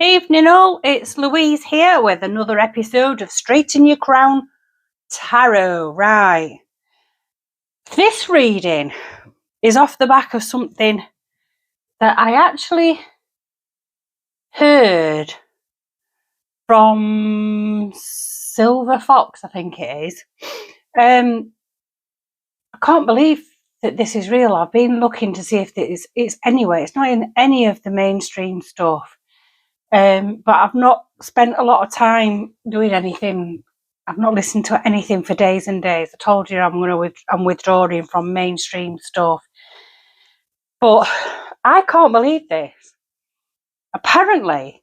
Evening all, it's Louise here with another episode of Straighten Your Crown Tarot. Right, this reading is off the back of something that I actually heard from Silver Fox, I think it is. I can't believe that this is real. I've been looking to see if it's anyway. It's not in any of the mainstream stuff. But I've not spent a lot of time doing anything. I've not listened to anything for days and days. I told you I'm withdrawing from mainstream stuff. But I can't believe this. Apparently,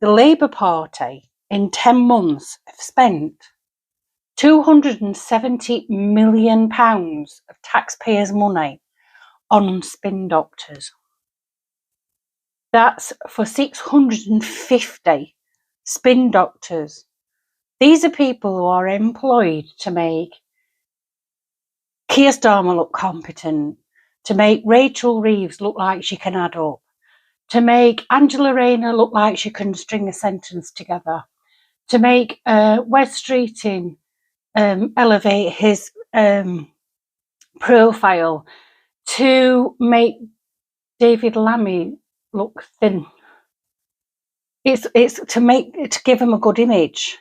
the Labour Party in 10 months have spent £270 million of taxpayers' money on spin doctors. That's for 650 spin doctors. These are people who are employed to make Keir Starmer look competent, to make Rachel Reeves look like she can add up, to make Angela Rayner look like she can string a sentence together, to make Wes Streeting elevate his profile, to make David Lammy look thin. It's to give him a good image.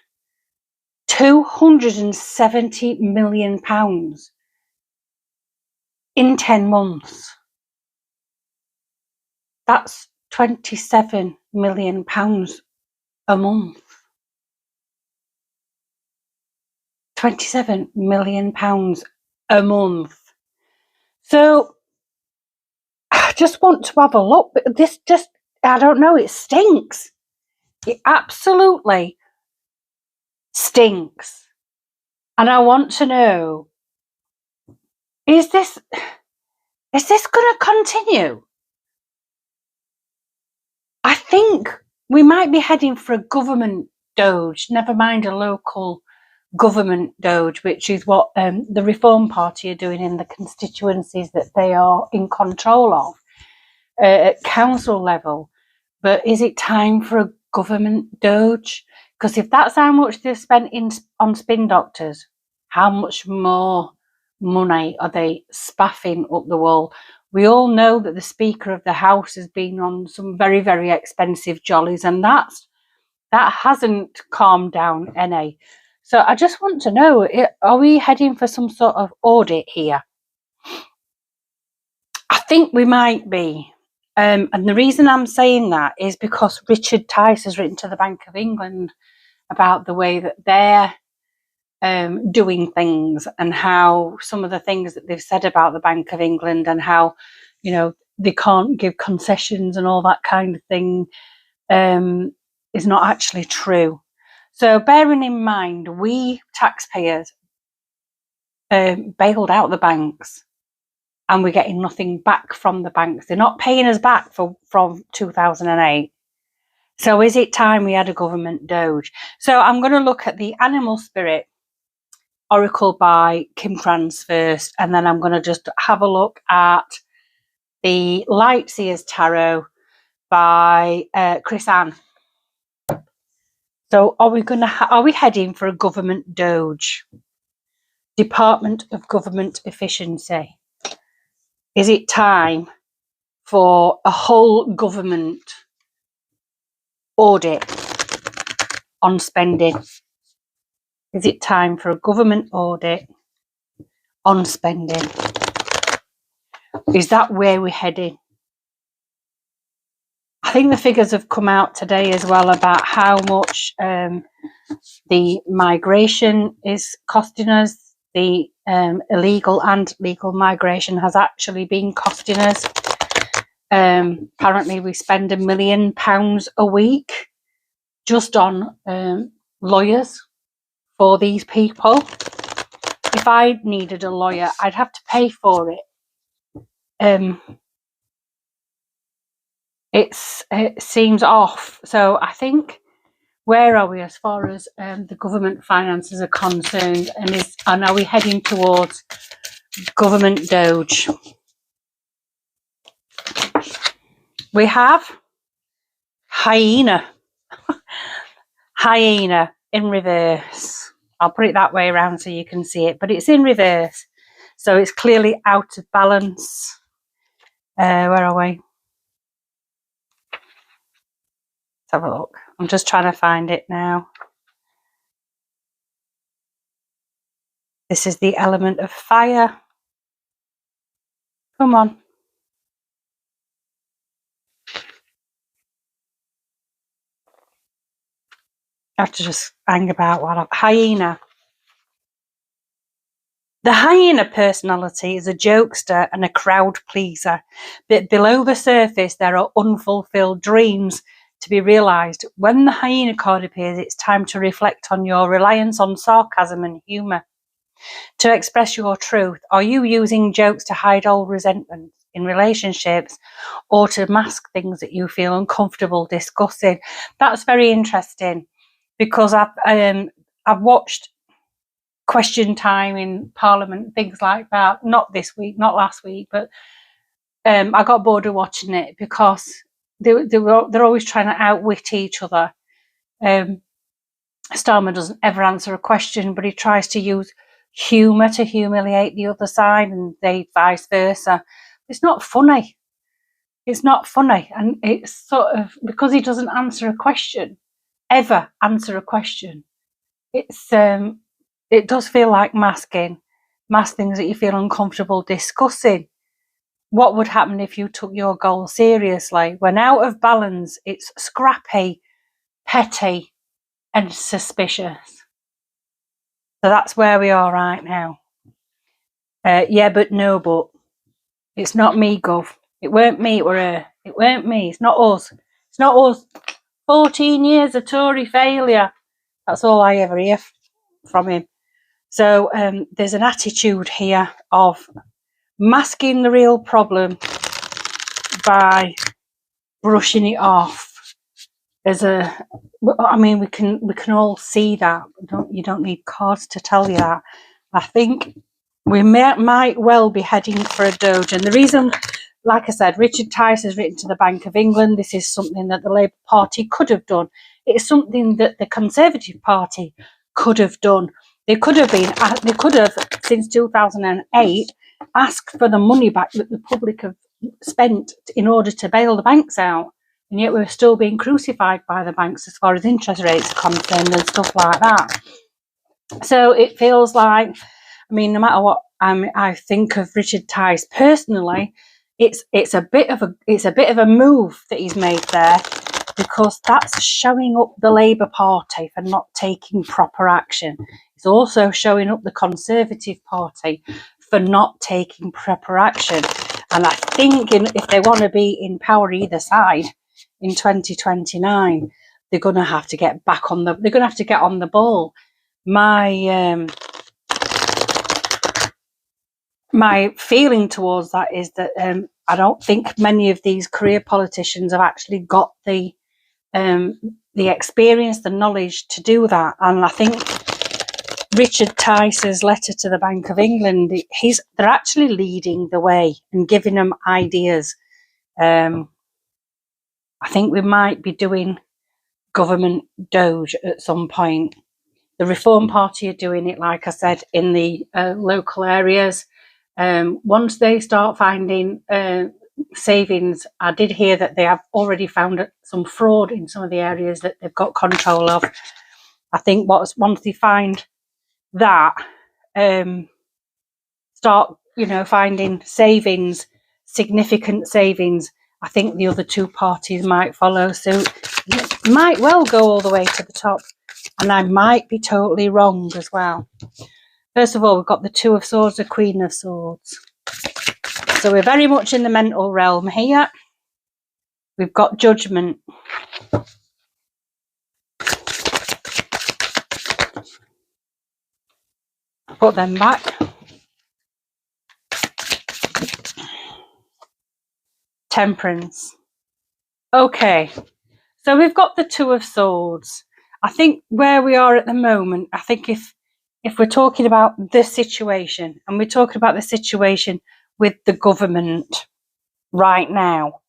£270 million in 10 months. That's £27 million a month. £27 million a month. So I just want to have a look, but this just, I don't know, it stinks. It absolutely stinks. And I want to know, is this going to continue? I think we might be heading for a government doge, never mind a local government doge, which is what the Reform Party are doing in the constituencies that they are in control of at council level. But is it time for a government doge? Because if that's how much they've spent on spin doctors, how much more money are they spaffing up the wall? We all know that the Speaker of the House has been on some very, very expensive jollies, and that hasn't calmed down any. So I just want to know, are we heading for some sort of audit here? I think we might be. And the reason I'm saying that is because Richard Tice has written to the Bank of England about the way that they're doing things, and how some of the things that they've said about the Bank of England, and how, you know, they can't give concessions and all that kind of thing is not actually true. So bearing in mind, we taxpayers bailed out the banks, and we're getting nothing back from the banks. They're not paying us back from 2008. So is it time we had a government doge? So I'm going to look at the Animal Spirit Oracle by Kim Kranz first, and then I'm going to just have a look at the Light Seers Tarot by Chris Ann. So are we heading for a government doge? Department of Government Efficiency. Is it time for a whole government audit on spending? Is it time for a government audit on spending? Is that where we're heading? I think the figures have come out today as well about how much the migration is costing us. The illegal and legal migration has actually been costing us. Apparently we spend £1 million a week just on lawyers for these people. If I needed a lawyer, I'd have to pay for it. It seems off. So I think, where are we as far as the government finances are concerned, and are we heading towards government doge? We have hyena. hyena in reverse. I'll put it that way around so you can see it, but it's in reverse. So it's clearly out of balance. Where are we? Let's have a look. I'm just trying to find it now. This is the element of fire. Come on. I have to just hang about while hyena. The hyena personality is a jokester and a crowd pleaser, but below the surface there are unfulfilled dreams to be realised. When the hyena card appears, it's time to reflect on your reliance on sarcasm and humour. To express your truth, are you using jokes to hide old resentments in relationships or to mask things that you feel uncomfortable discussing? That's very interesting, because I've watched Question Time in Parliament, things like that. Not this week, not last week, but I got bored of watching it because they're always trying to outwit each other. Starmer doesn't ever answer a question, but he tries to use humour to humiliate the other side, and they vice versa. It's not funny. It's not funny, and it's sort of because he doesn't answer a question, ever answer a question. It does feel like mask things that you feel uncomfortable discussing. What would happen if you took your goal seriously? When out of balance, it's scrappy, petty, and suspicious. So that's where we are right now. Yeah, but no, but it's not me, Gov. It weren't me, it were her. It weren't me. It's not us. It's not us. 14 years of Tory failure. That's all I ever hear from him. So there's an attitude here of masking the real problem by brushing it off. I mean, we can all see that. You don't need cards to tell you that. I think we might well be heading for a doge, and the reason, like I said, Richard Tice has written to the Bank of England. This is something that the Labour Party could have done. It's something that the Conservative Party could have done. They could have since 2008 asked for the money back that the public have spent in order to bail the banks out, and yet we're still being crucified by the banks as far as interest rates are concerned and stuff like that. So it feels like, I mean, no matter what I think of Richard Tice personally, it's a bit of a move that he's made there, because that's showing up the Labour Party for not taking proper action. It's also showing up the Conservative Party for not taking proper action. And I think if they want to be in power either side in 2029, they're going to have to get back on they're going to have to get on the ball. My feeling towards that is that I don't think many of these career politicians have actually got the experience, the knowledge to do that. And I think Richard Tice's letter to the Bank of England, they're actually leading the way and giving them ideas. I think we might be doing government doge at some point. The Reform Party are doing it, like I said, in the local areas. Once they start finding savings, I did hear that they have already found some fraud in some of the areas that they've got control of. I think once they find that, start finding savings, significant savings, I think the other two parties might follow suit. It might well go all the way to the top, and I might be totally wrong as well. First of all, we've got the Two of Swords, the Queen of Swords. So we're very much in the mental realm here. We've got Judgment. Put them back. Temperance. Okay, so we've got the Two of Swords. I think where we are at the moment, I think if we're talking about this situation, and we're talking about the situation with the government right now,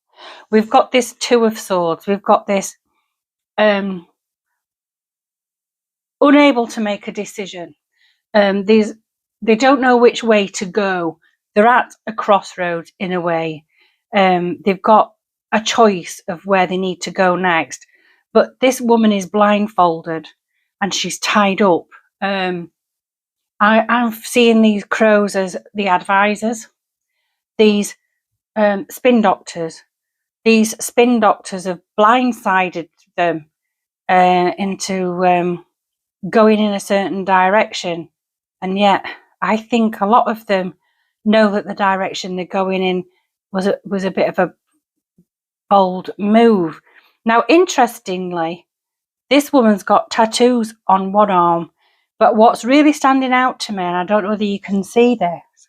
we've got this Two of Swords. We've got this unable to make a decision. They don't know which way to go. They're at a crossroads in a way. They've got a choice of where they need to go next. But this woman is blindfolded and she's tied up. I'm seeing these crows as the advisors, these spin doctors. These spin doctors have blindsided them into going in a certain direction. And yet, I think a lot of them know that the direction they're going in was a bit of a bold move. Now, interestingly, this woman's got tattoos on one arm, but what's really standing out to me, and I don't know whether you can see this,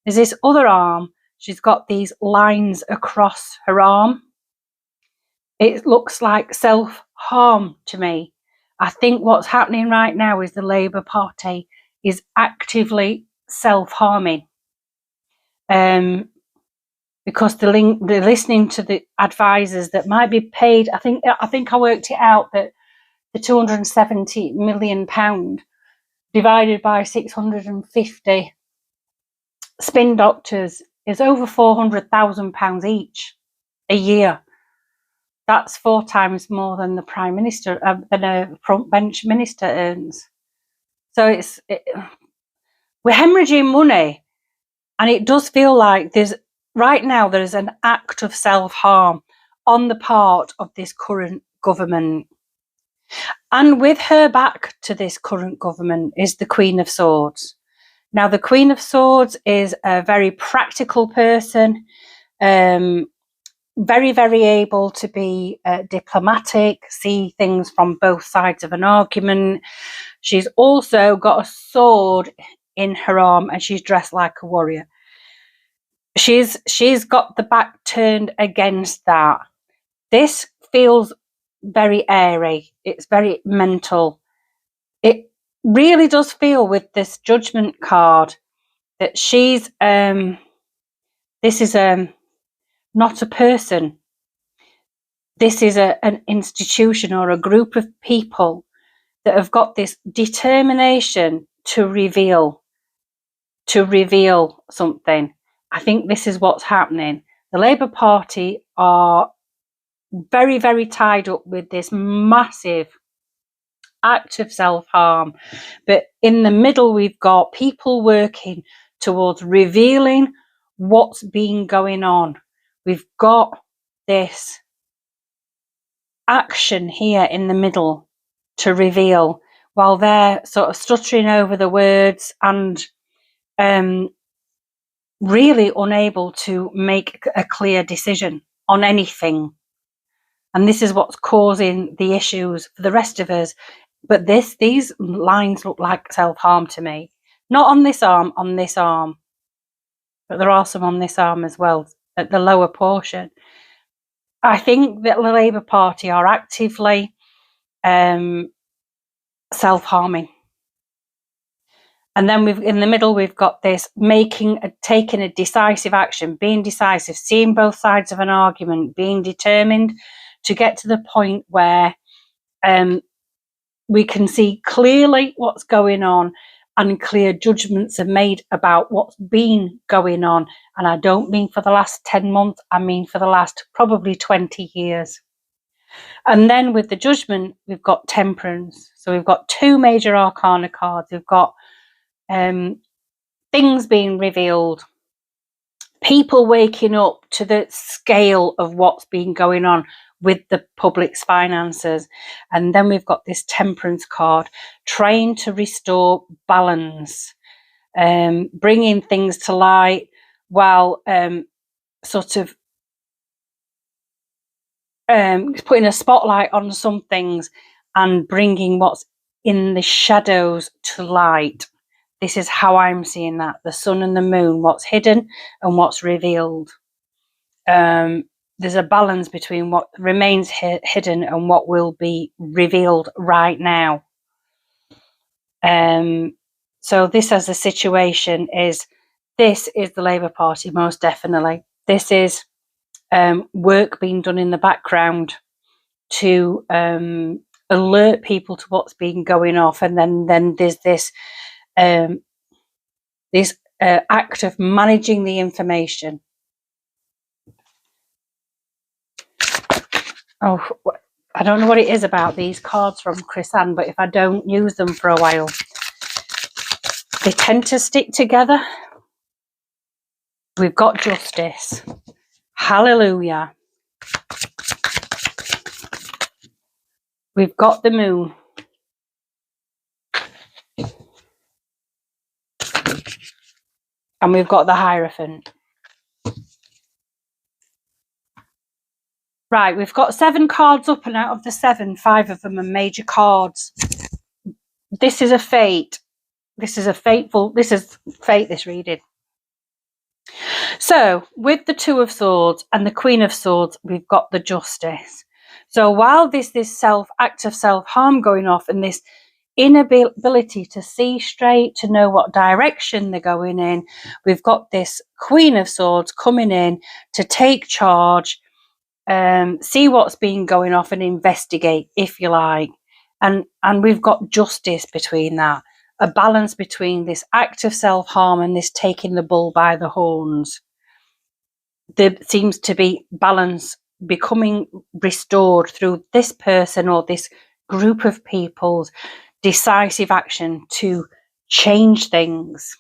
is this other arm. She's got these lines across her arm. It looks like self-harm to me. I think what's happening right now is the Labour Party is actively self-harming. Because they're listening to the advisors that might be paid. I think I worked it out that the £270 million divided by 650 spin doctors is over £400,000 each a year. That's 4 times more than the Prime Minister, than a front bench minister earns. So we're hemorrhaging money, and it does feel like right now there's an act of self-harm on the part of this current government. And with her back to this current government is the Queen of Swords. Now, the Queen of Swords is a very practical person, very, very able to be diplomatic, see things from both sides of an argument. She's also got a sword in her arm and she's dressed like a warrior. She's got the back turned against that. This feels very airy. It's very mental. It really does feel with this judgment card that she's this is not a person. This is an institution or a group of people that have got this determination to reveal something. I think this is what's happening. The Labour Party are very, very tied up with this massive act of self-harm. But in the middle, we've got people working towards revealing what's been going on. We've got this action here in the middle to reveal, while they're sort of stuttering over the words and really unable to make a clear decision on anything. And this is what's causing the issues for the rest of us. But these lines look like self-harm to me. Not on this arm, on this arm. But there are some on this arm as well, at the lower portion. I think that the Labour Party are actively self-harming. And then in the middle, we've got this taking a decisive action, being decisive, seeing both sides of an argument, being determined to get to the point where we can see clearly what's going on and clear judgments are made about what's been going on. And I don't mean for the last 10 months, I mean for the last probably 20 years. And then with the judgment, we've got temperance. So we've got 2 major arcana cards. We've got things being revealed, people waking up to the scale of what's been going on with the public's finances. And then we've got this temperance card, trying to restore balance, bringing things to light while sort of putting a spotlight on some things and bringing what's in the shadows to light. This is how I'm seeing that. The sun and the moon, what's hidden and what's revealed. There's a balance between what remains hidden and what will be revealed right now. So this as a situation this is the Labour Party, most definitely. This is work being done in the background to alert people to what's been going off, and then there's this act of managing the information. Oh, I don't know what it is about these cards from Chris Ann, but if I don't use them for a while, they tend to stick together. We've got justice. Hallelujah. We've got the moon. And we've got the Hierophant. Right, we've got 7 cards up, and out of the 7, 5 of them are major cards. This is a fate. This is fate, this reading. So, with the Two of Swords and the Queen of Swords, we've got the Justice. So, while this act of self-harm going off, and this inability to see straight, to know what direction they're going in, we've got this Queen of Swords coming in to take charge, see what's been going off and investigate, if you like. And we've got justice between that, a balance between this act of self-harm and this taking the bull by the horns. There seems to be balance becoming restored through this person or this group of people's decisive action to change things.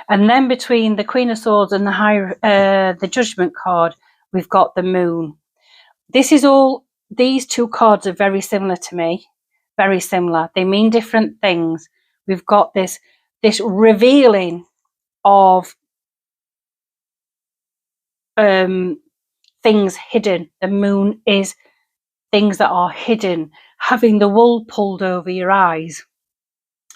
And then between the Queen of Swords and the Judgment card, we've got the Moon. These 2 cards are very similar to me. Very similar. They mean different things. We've got this revealing of things hidden. The Moon is things that are hidden, having the wool pulled over your eyes,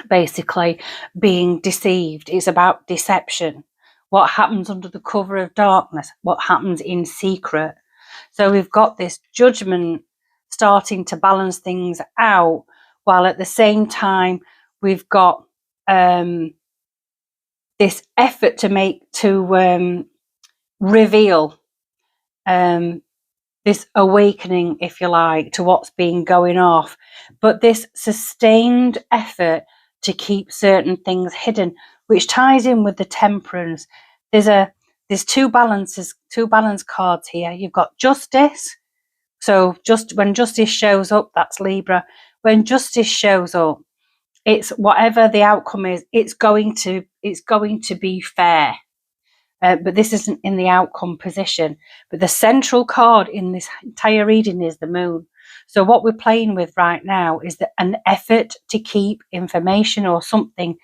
basically being deceived. It's about deception. What happens under the cover of darkness, what happens in secret. So we've got this Judgment starting to balance things out, while at the same time we've got this effort to reveal this awakening, if you like, to what's been going off, but this sustained effort to keep certain things hidden, which ties in with the Temperance. There's 2 balance cards here. You've got Justice. So just when Justice shows up, that's Libra. When Justice shows up, it's whatever the outcome is, it's going to be fair. But this isn't in the outcome position. But the central card in this entire reading is the Moon. So what we're playing with right now is an effort to keep information or something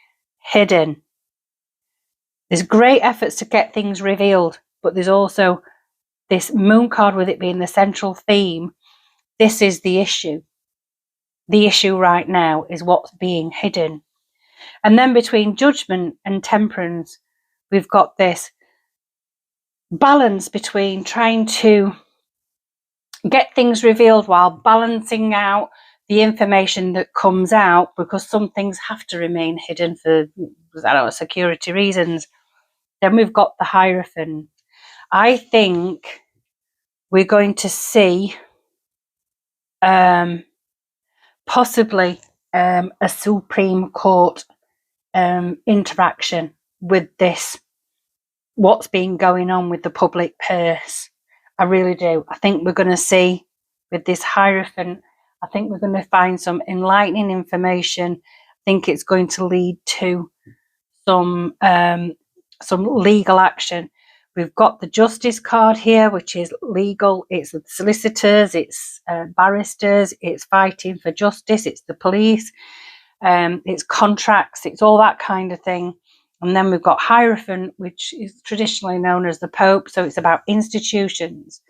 hidden. There's great efforts to get things revealed, but there's also this Moon card, with it being the central theme. This is the issue. The issue right now is what's being hidden. And then between Judgment and Temperance, we've got this balance between trying to get things revealed while balancing out the information that comes out, because some things have to remain hidden for, security reasons. Then we've got the Hierophant. I think we're going to see possibly a Supreme Court interaction with this, what's been going on with the public purse. I really do. I think we're going to see with this Hierophant, I think we're going to find some enlightening information. I think it's going to lead to some legal action. We've got the Justice card here, which is legal. It's the solicitors, it's barristers, it's fighting for justice, it's the police, it's contracts, it's all that kind of thing. And then we've got Hierophant, which is traditionally known as the Pope. So it's about institutions,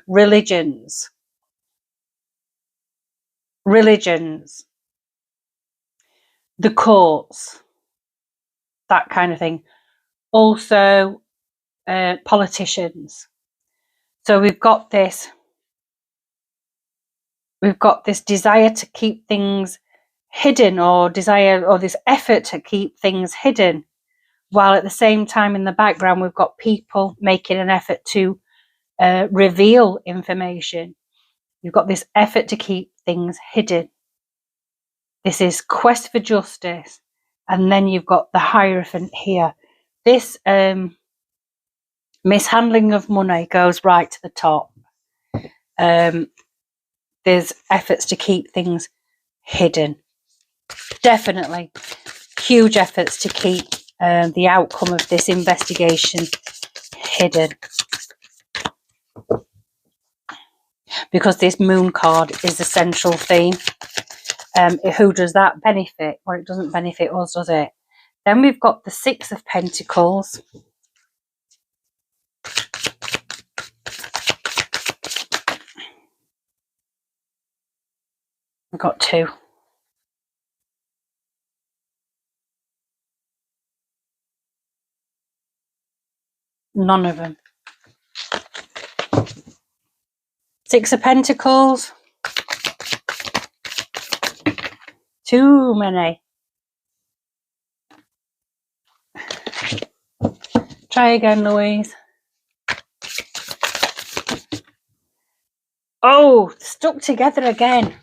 religions, the courts, that kind of thing. Also, politicians. So we've got this desire to keep things hidden, or this effort to keep things hidden, while at the same time in the background we've got people making an effort to reveal information. You've got this effort to keep things hidden. This is quest for justice. And then you've got the Hierophant here. This mishandling of money goes right to the top. There's efforts to keep things hidden. Definitely huge efforts to keep the outcome of this investigation hidden. Because this moon card is the central theme. Who does that benefit? Well, it doesn't benefit us, does it? Then we've got the Six of Pentacles. We've got two. None of them. Six of Pentacles. Too many. Try again, Louise. Oh, stuck together again.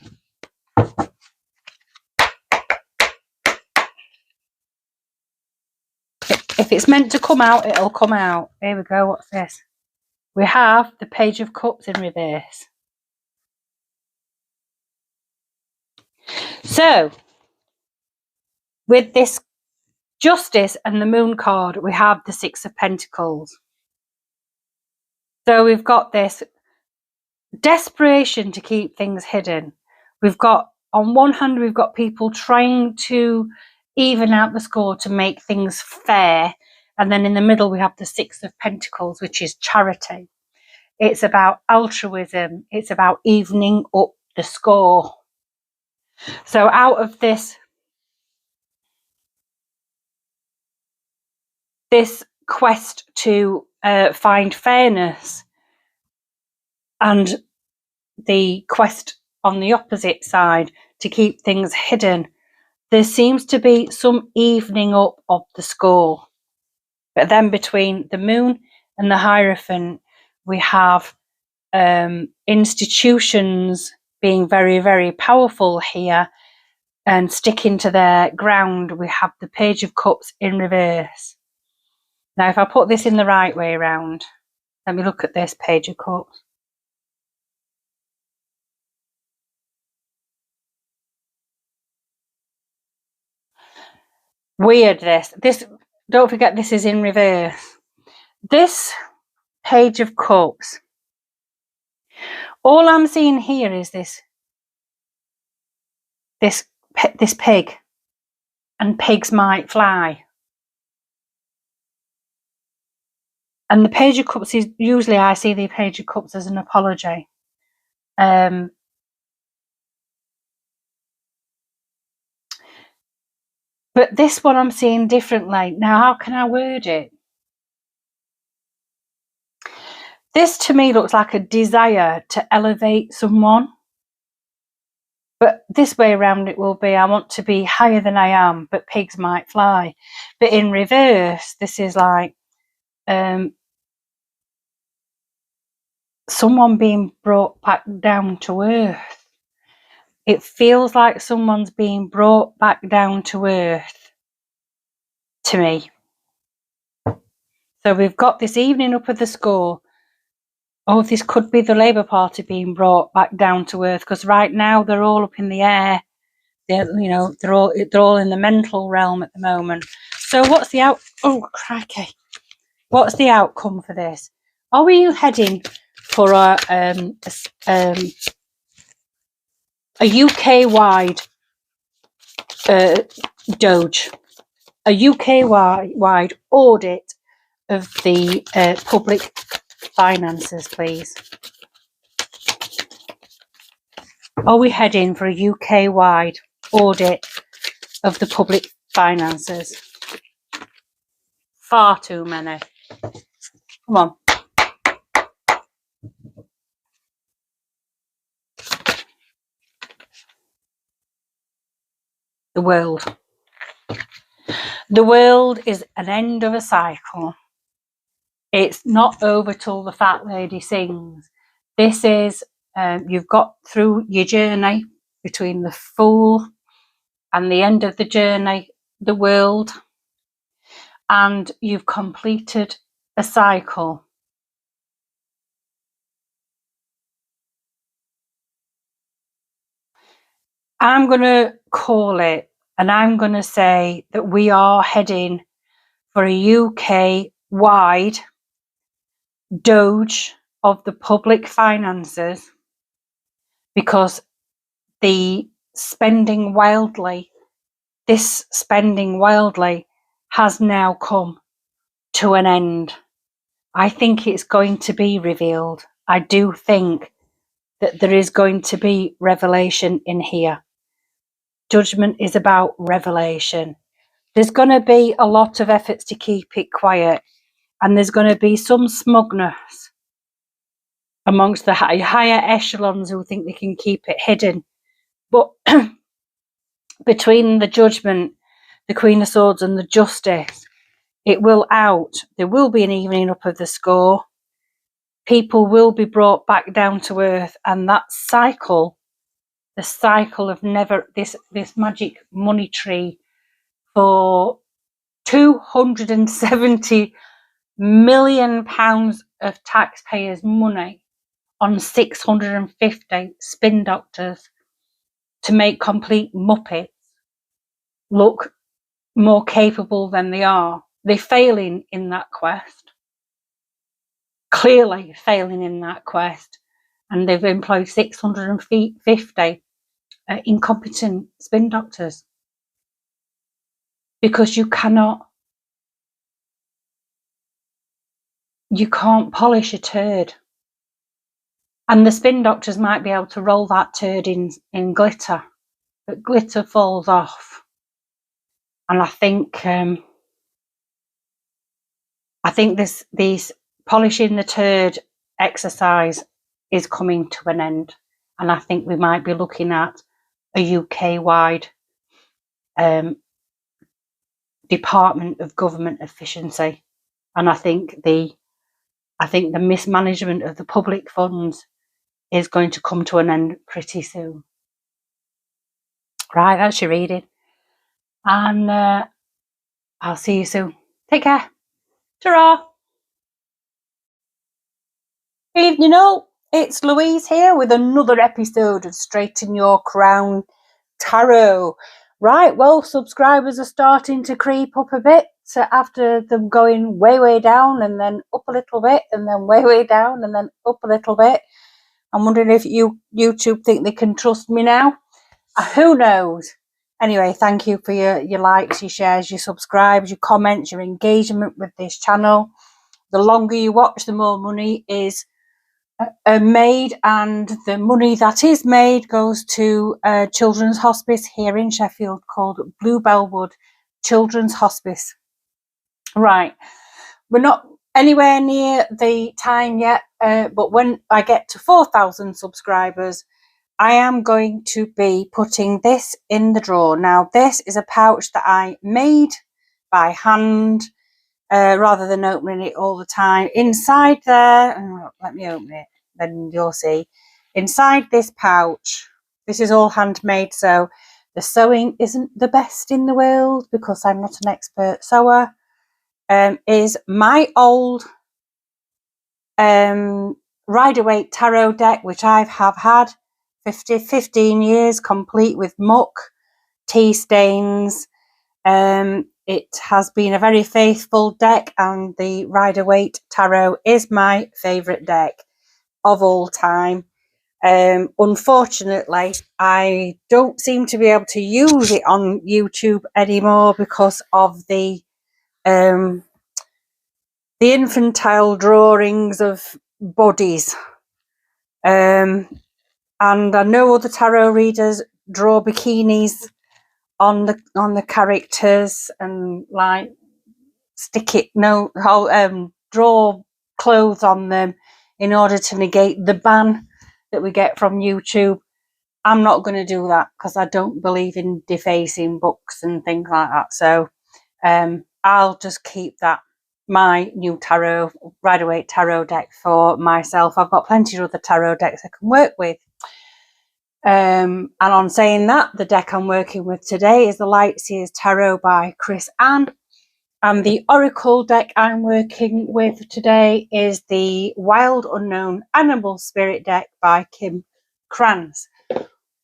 If it's meant to come out, it'll come out. Here we go. What's this? We have the Page of Cups in reverse. So, with this Justice and the Moon card, we have the Six of Pentacles. So we've got this desperation to keep things hidden. We've got, on one hand, we've got people trying to even out the score to make things fair. And then in the middle, we have the Six of Pentacles, which is charity. It's about altruism. It's about evening up the score. So out of this quest to find fairness and the quest on the opposite side to keep things hidden, there seems to be some evening up of the score. But then between the Moon and the Hierophant, we have institutions being very, very powerful here and sticking to their ground. We have the Page of Cups in reverse. Now, if I put this in the right way around, let me look at this Page of Cups. Weird, this. Don't forget, this is in reverse. This Page of Cups, all I'm seeing here is this pig, and pigs might fly. And the Page of Cups is usually, I see the Page of Cups as an apology. But this one I'm seeing differently. Now, how can I word it? This to me looks like a desire to elevate someone. But this way around it will be, I want to be higher than I am, but pigs might fly. But in reverse, this is like someone being brought back down to earth. It feels like someone's being brought back down to earth to me. So we've got this evening up of the score. Oh, this could be the Labour Party being brought back down to earth, because right now they're all up in the air. They're all in the mental realm at the moment. So what's the Oh, crikey! What's the outcome for this? Are we heading for a UK-wide Doge, a UK-wide audit of the public finances, please? Are we heading for a UK-wide audit of the public finances? Far too many. Come on. The world. The world is an end of a cycle. It's not over till the fat lady sings. This is You've got through your journey between the Fool and the end of the journey, the world, and you've completed a cycle. I'm going to call it, and I'm going to say that we are heading for a UK-wide doge of the public finances, because this spending wildly has now come to an end. I think it's going to be revealed. I do think that there is going to be revelation in here. Judgment is about revelation. There's going to be a lot of efforts to keep it quiet, and there's going to be some smugness amongst the higher echelons who think they can keep it hidden. But between the Judgment, the Queen of Swords and the Justice, it will out. There will be an evening up of the score. People will be brought back down to earth, and that cycle, the cycle of never, this magic money tree for £270 million of taxpayers' money on 650 spin doctors to make complete muppets look more capable than they are. They're failing in that quest. Clearly failing in that quest. And they've employed 650 incompetent spin doctors. Because you can't polish a turd. And the spin doctors might be able to roll that turd in glitter, but glitter falls off. And I think this polishing the turd exercise is coming to an end, and I think we might be looking at a UK-wide Department of Government Efficiency, and I think the mismanagement of the public funds is going to come to an end pretty soon. Right, that's your reading, and I'll see you soon. Take care. Ta-ra. Evening all, it's Louise here with another episode of Straighten Your Crown Tarot. Right, well, subscribers are starting to creep up a bit after them going way down and then up a little bit and then way down and then up a little bit. I'm wondering if YouTube think they can trust me now. Who knows? Anyway, thank you for your likes, your shares, your subscribes, your comments, your engagement with this channel. The longer you watch, the more money is made, and the money that is made goes to a children's hospice here in Sheffield called Bluebellwood Children's Hospice. Right, we're not anywhere near the time yet, but when I get to 4,000 subscribers, I am going to be putting this in the drawer. Now, this is a pouch that I made by hand rather than opening it all the time. Inside there, let me open it, then you'll see. Inside this pouch, this is all handmade, so the sewing isn't the best in the world because I'm not an expert sewer, is my old Rider-Waite tarot deck, which I have had 15 years, complete with muck, tea stains. It has been a very faithful deck, and the Rider-Waite tarot is my favourite deck of all time. Unfortunately, I don't seem to be able to use it on YouTube anymore because of the infantile drawings of bodies. And I know other tarot readers draw bikinis on the characters and like draw clothes on them in order to negate the ban that we get from YouTube. I'm not going to do that because I don't believe in defacing books and things like that. So I'll just keep that my new tarot, Rider-Waite tarot deck for myself. I've got plenty of other tarot decks I can work with. And on saying that, the deck I'm working with today is the Lightseers Tarot by Chris Ann. And the Oracle deck I'm working with today is the Wild Unknown Animal Spirit deck by Kim Kranz.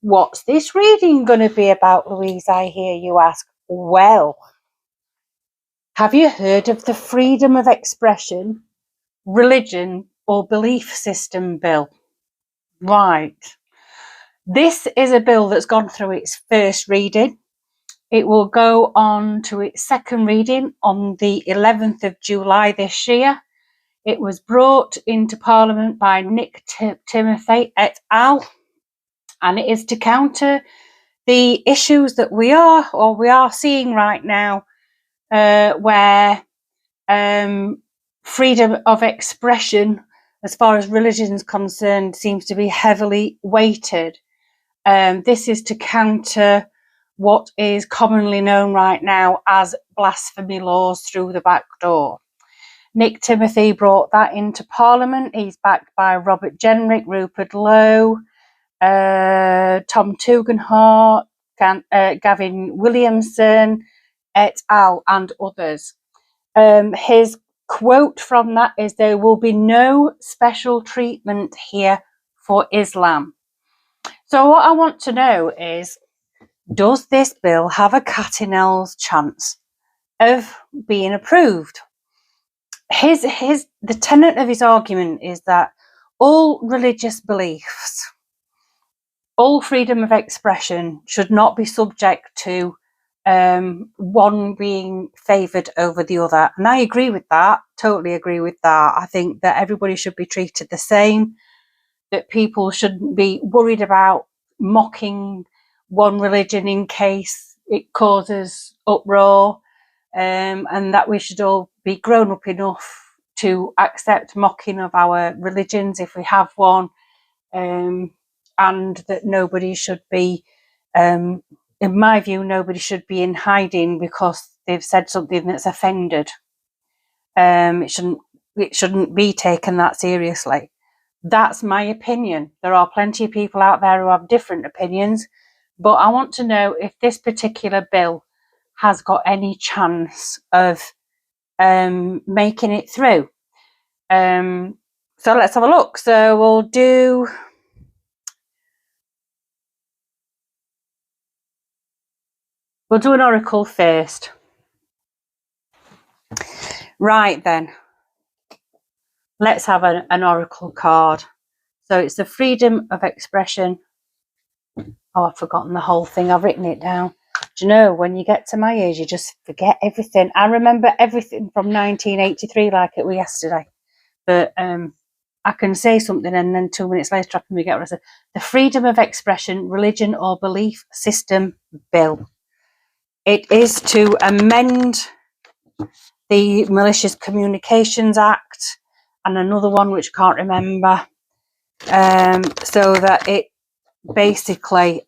What's this reading going to be about, Louise, I hear you ask? Well, have you heard of the Freedom of Expression, Religion or Belief System Bill? Right. This is a bill that's gone through its first reading. It will go on to its second reading on the 11th of July this year. It was brought into Parliament by Nick Timothy et al. And it is to counter the issues that we are seeing right now, where freedom of expression, as far as religion is concerned, seems to be heavily weighted. This is to counter what is commonly known right now as blasphemy laws through the back door. Nick Timothy brought that into Parliament. He's backed by Robert Jenrick, Rupert Lowe, Tom Tugendhat, Gavin Williamson, et al. And others. His quote from that is, "There will be no special treatment here for Islam." So what I want to know is, does this bill have a cat in hell's chance of being approved? The tenet of his argument is that all religious beliefs, all freedom of expression should not be subject to one being favoured over the other. And I agree with that, totally agree with that. I think that everybody should be treated the same, that people shouldn't be worried about mocking one religion in case it causes uproar, and that we should all be grown up enough to accept mocking of our religions if we have one, and that nobody should be, in my view, nobody should be in hiding because they've said something that's offended. It shouldn't be taken that seriously. That's my opinion. There are plenty of people out there who have different opinions, but I want to know if this particular bill has got any chance of making it through. So let's have a look. So we'll do an oracle first. Right then. Let's have an oracle card. So it's the freedom of expression. Oh, I've forgotten the whole thing. I've written it down. Do you know, when you get to my age, you just forget everything. I remember everything from 1983 like it was yesterday. But I can say something and then 2 minutes later I can forget what I said. The Freedom of Expression, Religion or Belief System Bill. It is to amend the Malicious Communications Act and another one which I can't remember, so that it basically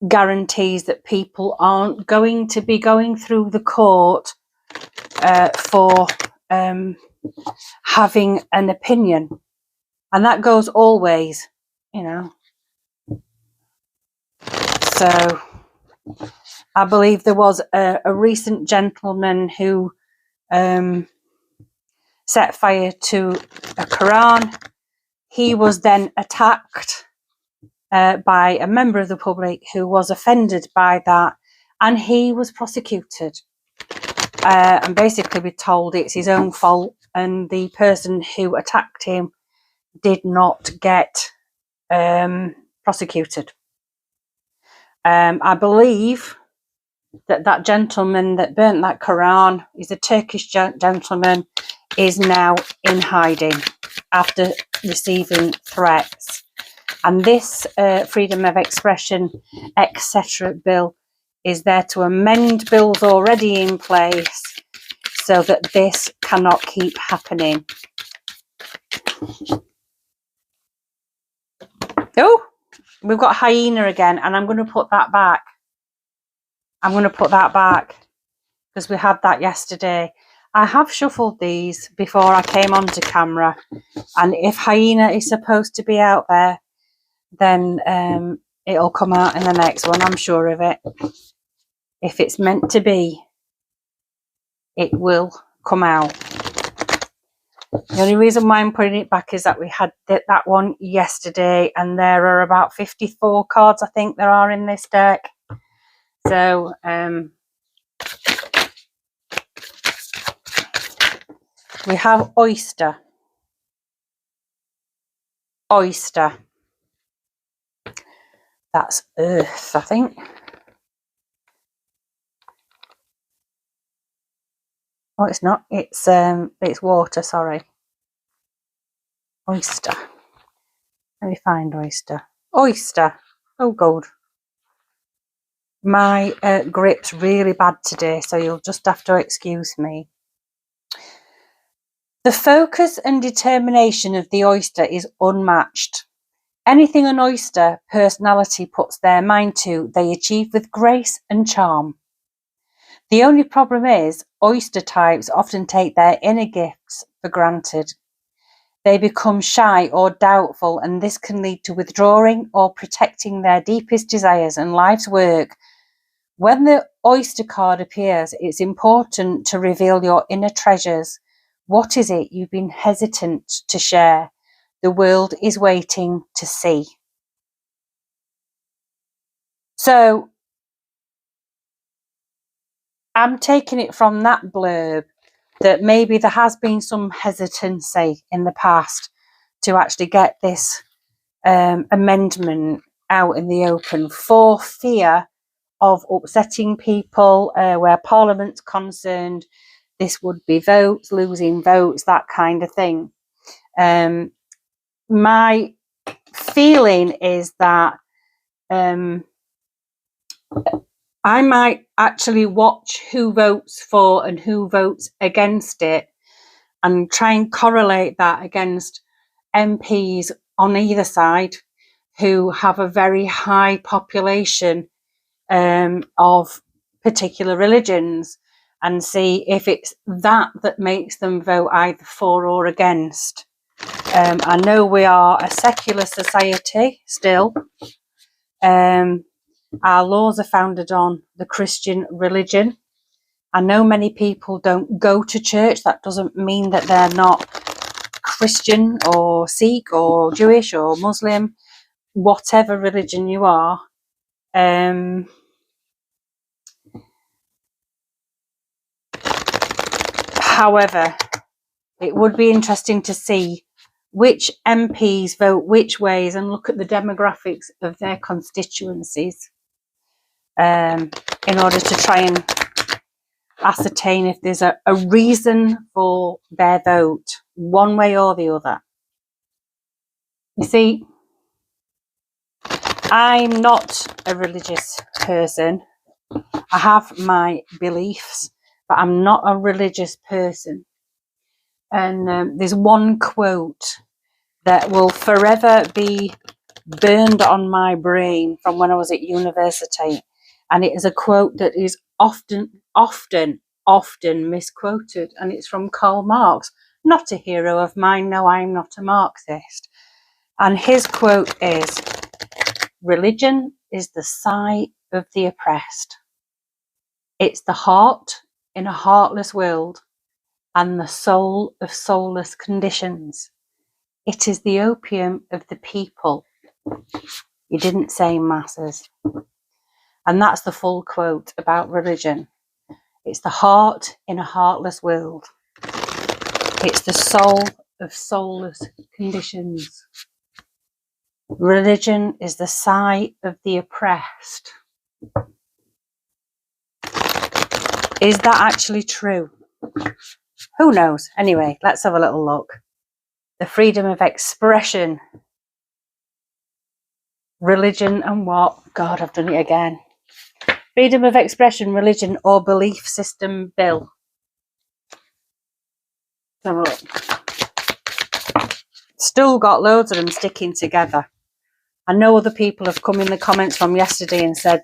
guarantees that people aren't going to be going through the court for having an opinion, and that goes always, you know. So I believe there was a recent gentleman who set fire to a Quran. He was then attacked by a member of the public who was offended by that, and he was prosecuted. And basically we're told it's his own fault, and the person who attacked him did not get prosecuted. I believe that gentleman that burnt that Quran, is a Turkish gentleman, is now in hiding after receiving threats. And this freedom of expression, etc. bill is there to amend bills already in place so that this cannot keep happening. Oh, we've got hyena again, and I'm going to put that back. I'm going to put that back because we had that yesterday. I have shuffled these before I came onto camera, and if hyena is supposed to be out there, then it'll come out in the next one, I'm sure of it. If it's meant to be, it will come out. The only reason why I'm putting it back is that we had that one yesterday, and there are about 54 cards, I think there are in this deck. So we have oyster. Oyster. That's earth, I think. Oh, it's not. It's water. Sorry. Oyster. Let me find oyster. Oyster. Oh, God. My grip's really bad today, so you'll just have to excuse me. The focus and determination of the oyster is unmatched. Anything an oyster personality puts their mind to, they achieve with grace and charm. The only problem is, oyster types often take their inner gifts for granted. They become shy or doubtful, and this can lead to withdrawing or protecting their deepest desires and life's work. When the oyster card appears, it's important to reveal your inner treasures. What is it you've been hesitant to share? The world is waiting to see. So I'm taking it from that blurb that maybe there has been some hesitancy in the past to actually get this amendment out in the open for fear of upsetting people where Parliament's concerned. This would be votes, losing votes, that kind of thing. My feeling is that I might actually watch who votes for and who votes against it and try and correlate that against MPs on either side who have a very high population of particular religions, and see if it's that makes them vote either for or against. I know we are a secular society still. Our laws are founded on the Christian religion. I know many people don't go to church. That doesn't mean that they're not Christian or Sikh or Jewish or Muslim, whatever religion you are. However, it would be interesting to see which MPs vote which ways and look at the demographics of their constituencies in order to try and ascertain if there's a reason for their vote, one way or the other. You see, I'm not a religious person. I have my beliefs, but I'm not a religious person. And there's one quote that will forever be burned on my brain from when I was at university. And it is a quote that is often misquoted. And it's from Karl Marx, not a hero of mine. No, I'm not a Marxist. And his quote is, "Religion is the sigh of the oppressed. It's the heart in a heartless world and the soul of soulless conditions. It is the opium of the people." He didn't say masses. And that's the full quote about religion. It's the heart in a heartless world. It's the soul of soulless conditions. Religion is the sigh of the oppressed. Is that actually true? Who knows? Anyway, let's have a little look. The freedom of expression. Religion and what? God, I've done it again. Freedom of expression, religion or belief system bill. Let's have a look. Still got loads of them sticking together. I know other people have come in the comments from yesterday and said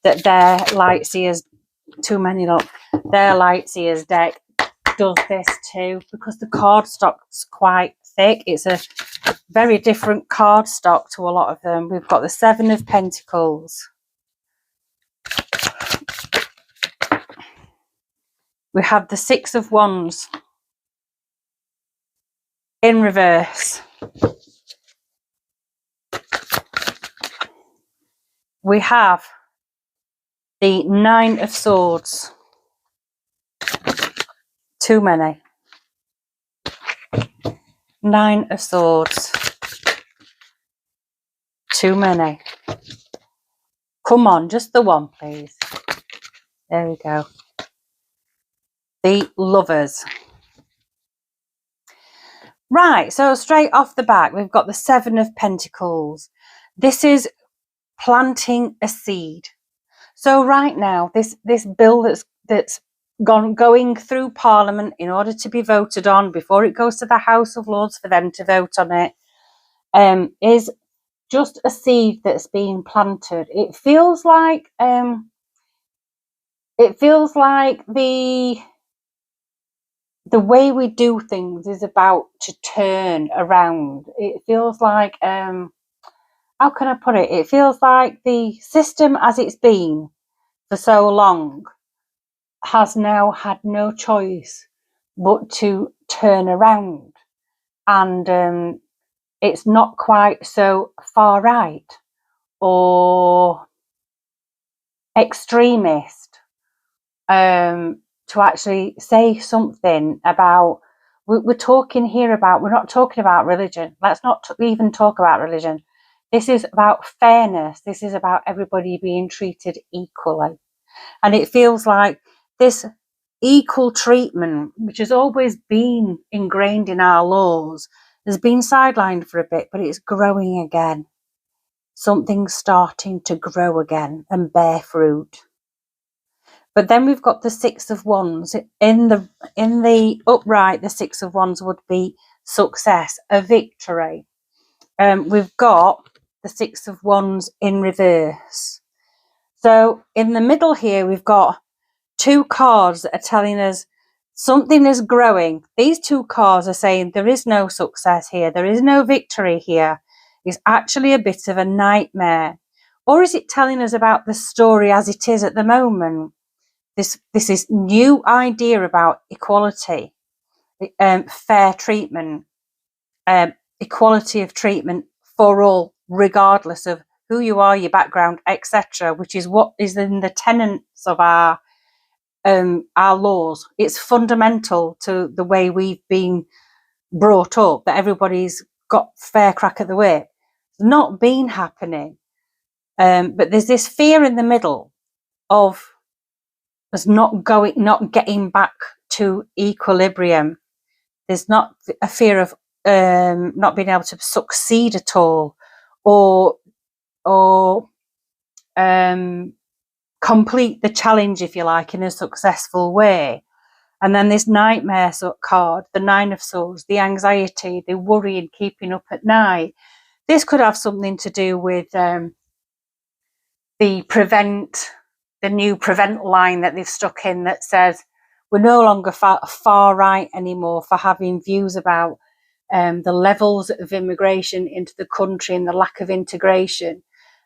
that their Lightseers, too many look, their Lightseers deck does this too, because the cardstock's quite thick. It's a very different cardstock to a lot of them. We've got the Seven of Pentacles. We have the Six of Wands in reverse. We have the Nine of Swords. Too many. Nine of Swords. Too many. Come on, just the one, please. There we go. The Lovers. Right, so straight off the back, we've got the Seven of Pentacles. This is planting a seed. So right now, this bill that's going through Parliament in order to be voted on before it goes to the House of Lords for them to vote on it, is just a seed that's being planted. It feels like the way we do things is about to turn around. It feels like how can I put it? It feels like the system as it's been for so long has now had no choice but to turn around, and it's not quite so far right or extremist to actually say something about. We're talking here about, we're not talking about religion. Let's not even talk about religion. This is about fairness. This is about everybody being treated equally. And it feels like this equal treatment, which has always been ingrained in our laws, has been sidelined for a bit, but it's growing again. Something's starting to grow again and bear fruit. But then we've got the Six of Wands. In the upright, the Six of Wands would be success, a victory. We've got the Six of Wands in reverse. So in the middle here, we've got two cards that are telling us something is growing. These two cards are saying there is no success here. There is no victory here. It's actually a bit of a nightmare. Or is it telling us about the story as it is at the moment? This is new idea about equality, fair treatment, equality of treatment for all, regardless of who you are, your background, etc., which is what is in the tenets of our laws. It's fundamental to the way we've been brought up, that everybody's got fair crack at the whip. It's not been happening, but there's this fear in the middle of us not getting back to equilibrium. There's not a fear of not being able to succeed at all, or complete the challenge, if you like, in a successful way. And then this nightmare card, the Nine of Swords, the anxiety, the worry and keeping up at night. This could have something to do with the new prevent line that they've stuck in that says we're no longer far right anymore for having views about the levels of immigration into the country and the lack of integration.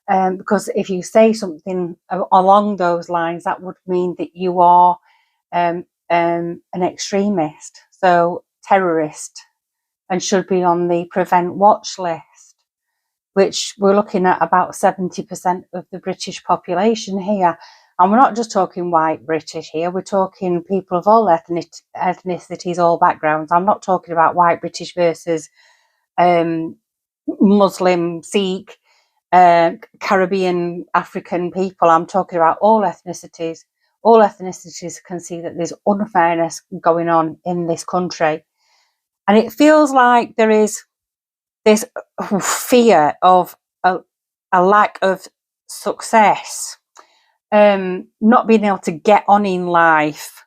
Because if you say something along those lines, that would mean that you are an extremist, so terrorist, and should be on the prevent watch list, which we're looking at about 70% of the British population here. And we're not just talking white British here, we're talking people of all ethnicities, all backgrounds. I'm not talking about white British versus Muslim, Sikh, Caribbean, African people. I'm talking about all ethnicities. All ethnicities can see that there's unfairness going on in this country. And it feels like there is this fear of a lack of success, not being able to get on in life.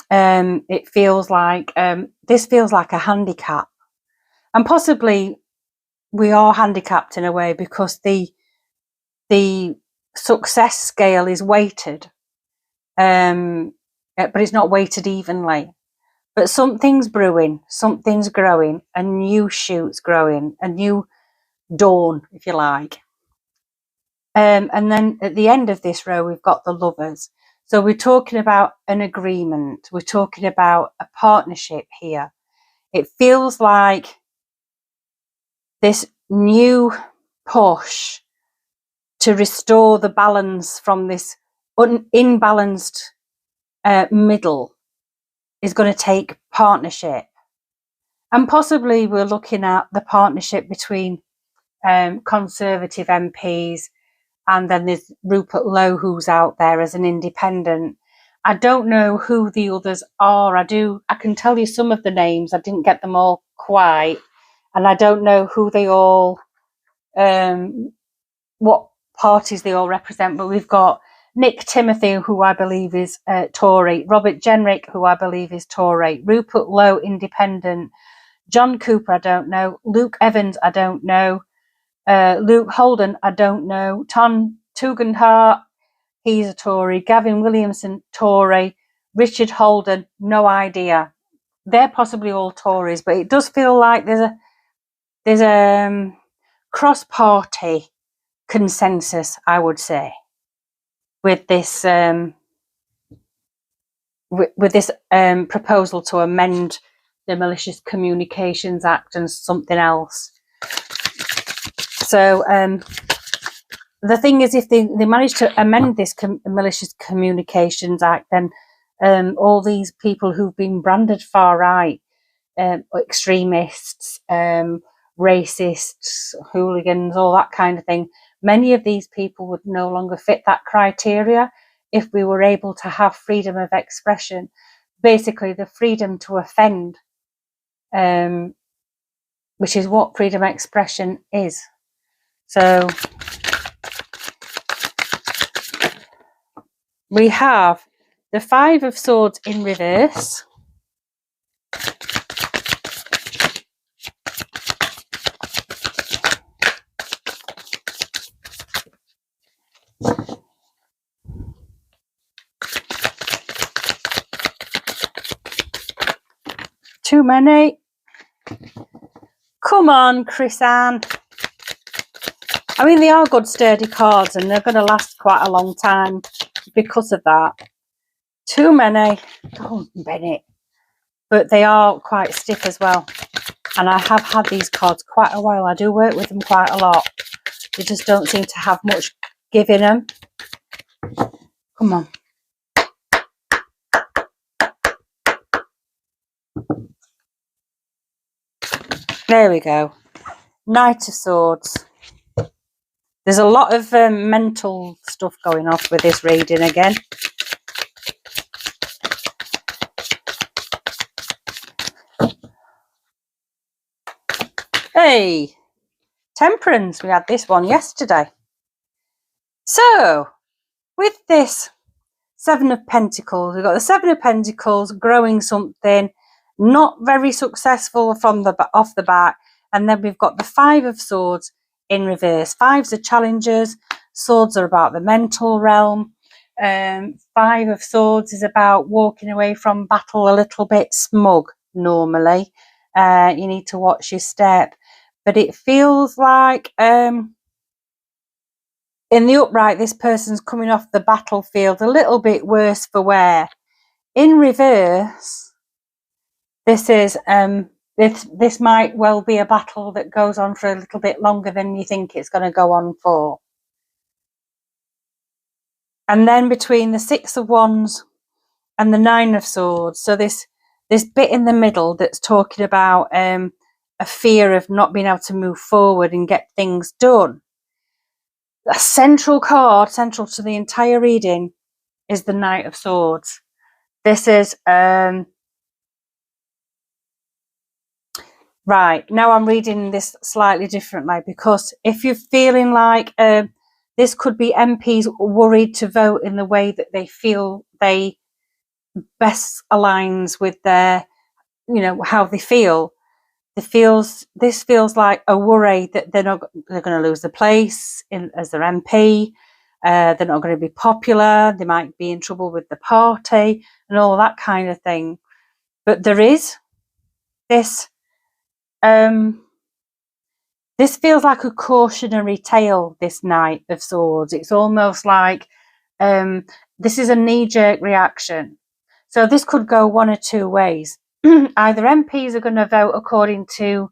It feels like this feels like a handicap, and possibly we are handicapped in a way because the success scale is weighted, but it's not weighted evenly. But something's brewing, something's growing, a new shoot's growing, a new dawn, if you like. And then at the end of this row, we've got the Lovers. So we're talking about an agreement. We're talking about a partnership here. It feels like this new push to restore the balance from this imbalanced middle is going to take partnership. And possibly we're looking at the partnership between Conservative MPs, and then there's Rupert Lowe, who's out there as an independent. I don't know who the others are. I can tell you some of the names. I didn't get them all quite. And I don't know who they all, what parties they all represent. But we've got Nick Timothy, who I believe is Tory. Robert Jenrick, who I believe is Tory. Rupert Lowe, independent. John Cooper, I don't know. Luke Evans, I don't know. Luke Holden, I don't know. Tom Tugendhat, he's a Tory. Gavin Williamson, Tory. Richard Holden, no idea. They're possibly all Tories, but it does feel like there's a cross-party consensus, I would say, with this proposal to amend the Malicious Communications Act and something else. So the thing is, if they manage to amend this Malicious Communications Act, then all these people who've been branded far right, extremists, racists, hooligans, all that kind of thing, many of these people would no longer fit that criteria if we were able to have freedom of expression, basically the freedom to offend, which is what freedom of expression is. So we have the Five of Swords in reverse. Too many. Come on, Chris Ann. I mean, they are good sturdy cards and they're going to last quite a long time because of that. Too many. Oh, Bennett. But they are quite stiff as well. And I have had these cards quite a while. I do work with them quite a lot. They just don't seem to have much give in them. Come on. There we go. Knight of Swords. There's a lot of mental stuff going off with this reading again. Hey, Temperance. We had this one yesterday. So, with this Seven of Pentacles, we've got the Seven of Pentacles growing something, not very successful from off the bat. And then we've got the Five of Swords in reverse. Fives are challengers. Swords are about the mental realm. Five of Swords is about walking away from battle a little bit smug normally. You need to watch your step. But it feels like in the upright, this person's coming off the battlefield a little bit worse for wear. In reverse, this is this might well be a battle that goes on for a little bit longer than you think it's going to go on for. And then between the Six of Wands and the Nine of Swords, so this bit in the middle that's talking about a fear of not being able to move forward and get things done. A central card, central to the entire reading, is the Knight of Swords. This is right, now I'm reading this slightly differently, because if you're feeling like this could be MPs worried to vote in the way that they feel they best aligns with their, how they feel. This feels like a worry that they're going to lose the place as their MP. They're not going to be popular. They might be in trouble with the party and all that kind of thing. But there is this, this feels like a cautionary tale, this Knight of Swords. It's almost like this is a knee-jerk reaction. So this could go one or two ways. Either MPs are going to vote according to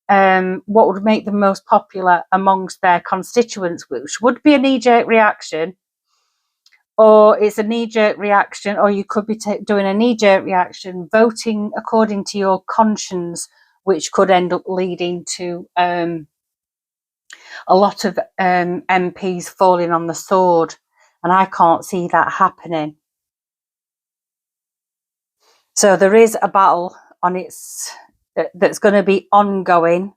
what would make them most popular amongst their constituents, which would be a knee-jerk reaction, or it's a knee-jerk reaction, or you could be doing a knee-jerk reaction, voting according to your conscience, which could end up leading to a lot of MPs falling on the sword, and I can't see that happening. So there is a battle on that's going to be ongoing.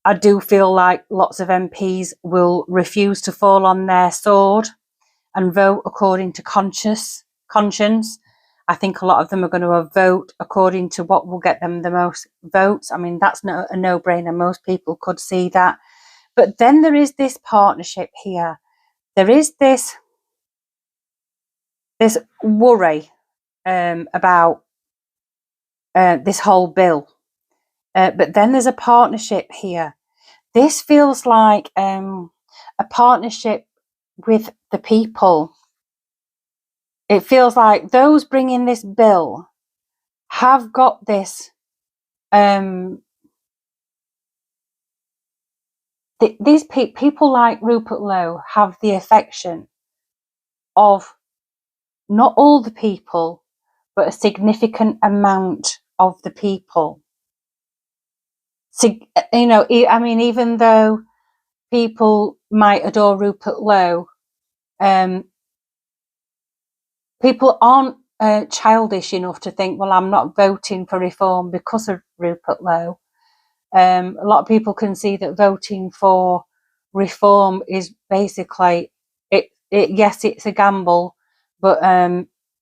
I do feel like lots of MPs will refuse to fall on their sword and vote according to conscience. I think a lot of them are going to vote according to what will get them the most votes. I mean, that's a no-brainer. Most people could see that. But then there is this partnership here. There is this worry about this whole bill. But then there's a partnership here. This feels like a partnership with the people. It feels like those bringing this bill have got this. These people like Rupert Lowe have the affection of not all the people, but a significant amount of the people. So, you know, I mean, even though people might adore Rupert Lowe, people aren't childish enough to think, well, I'm not voting for reform because of Rupert Lowe. A lot of people can see that voting for reform is basically yes, it's a gamble, but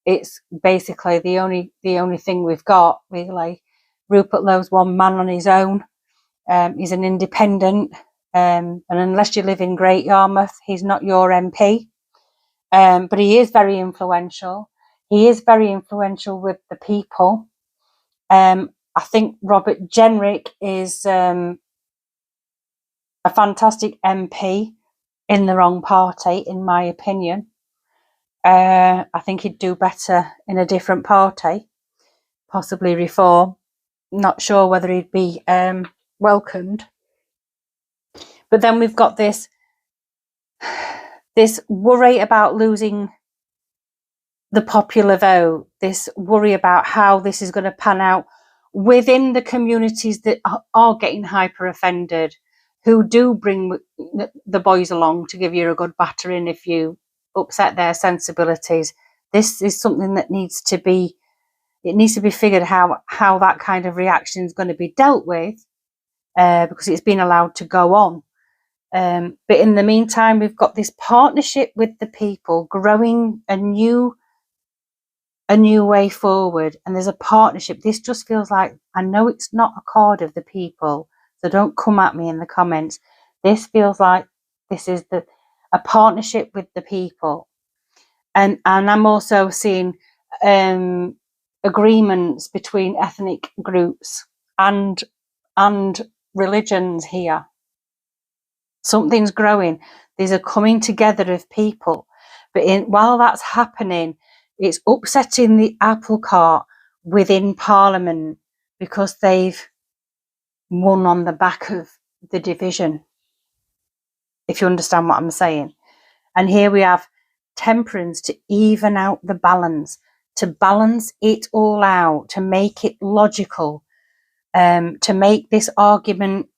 it's basically the only thing we've got, really. Rupert Lowe's one man on his own. He's an independent, and unless you live in Great Yarmouth, he's not your MP. But he is very influential. He is very influential with the people. I think Robert Jenrick is a fantastic MP in the wrong party, in my opinion. I think he'd do better in a different party, possibly Reform. Not sure whether he'd be welcomed. But then we've got this worry about losing the popular vote, this worry about how this is going to pan out within the communities that are getting hyper offended, who do bring the boys along to give you a good battering if you upset their sensibilities. This is something that needs to be figured how that kind of reaction is going to be dealt with, because it's been allowed to go on. But in the meantime, we've got this partnership with the people, growing a new way forward, and there's a partnership. This just feels like, I know it's not a card of the people, so don't come at me in the comments. This feels like this is a partnership with the people, and I'm also seeing agreements between ethnic groups and religions here. Something's growing. There's a coming together of people, but while that's happening, it's upsetting the apple cart within Parliament, because they've won on the back of the division, if you understand what I'm saying. And here we have temperance to even out the balance, to balance it all out, to make it logical, to make this argument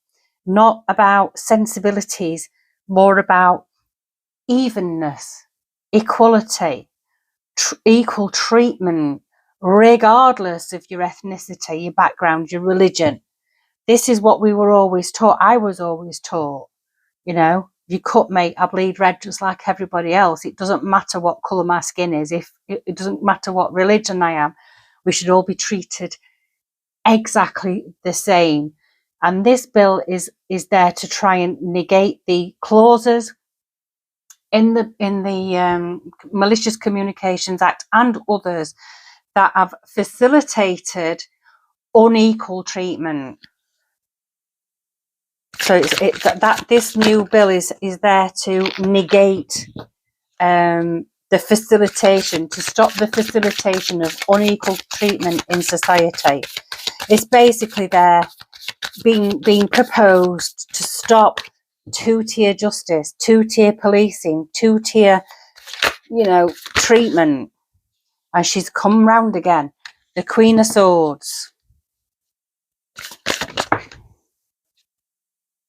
not about sensibilities, more about evenness, equality, equal treatment, regardless of your ethnicity, your background, your religion. This is what we were always taught. I was always taught, you know, you cut me, I bleed red just like everybody else. It doesn't matter what colour my skin is. If it doesn't matter what religion I am, we should all be treated exactly the same. And this bill is there to try and negate the clauses in the Malicious Communications Act and others that have facilitated unequal treatment. So this new bill is there to negate the facilitation, to stop the facilitation of unequal treatment in society. It's basically there being proposed to stop two-tier justice, two-tier policing, two-tier, treatment. And she's come round again, the Queen of Swords.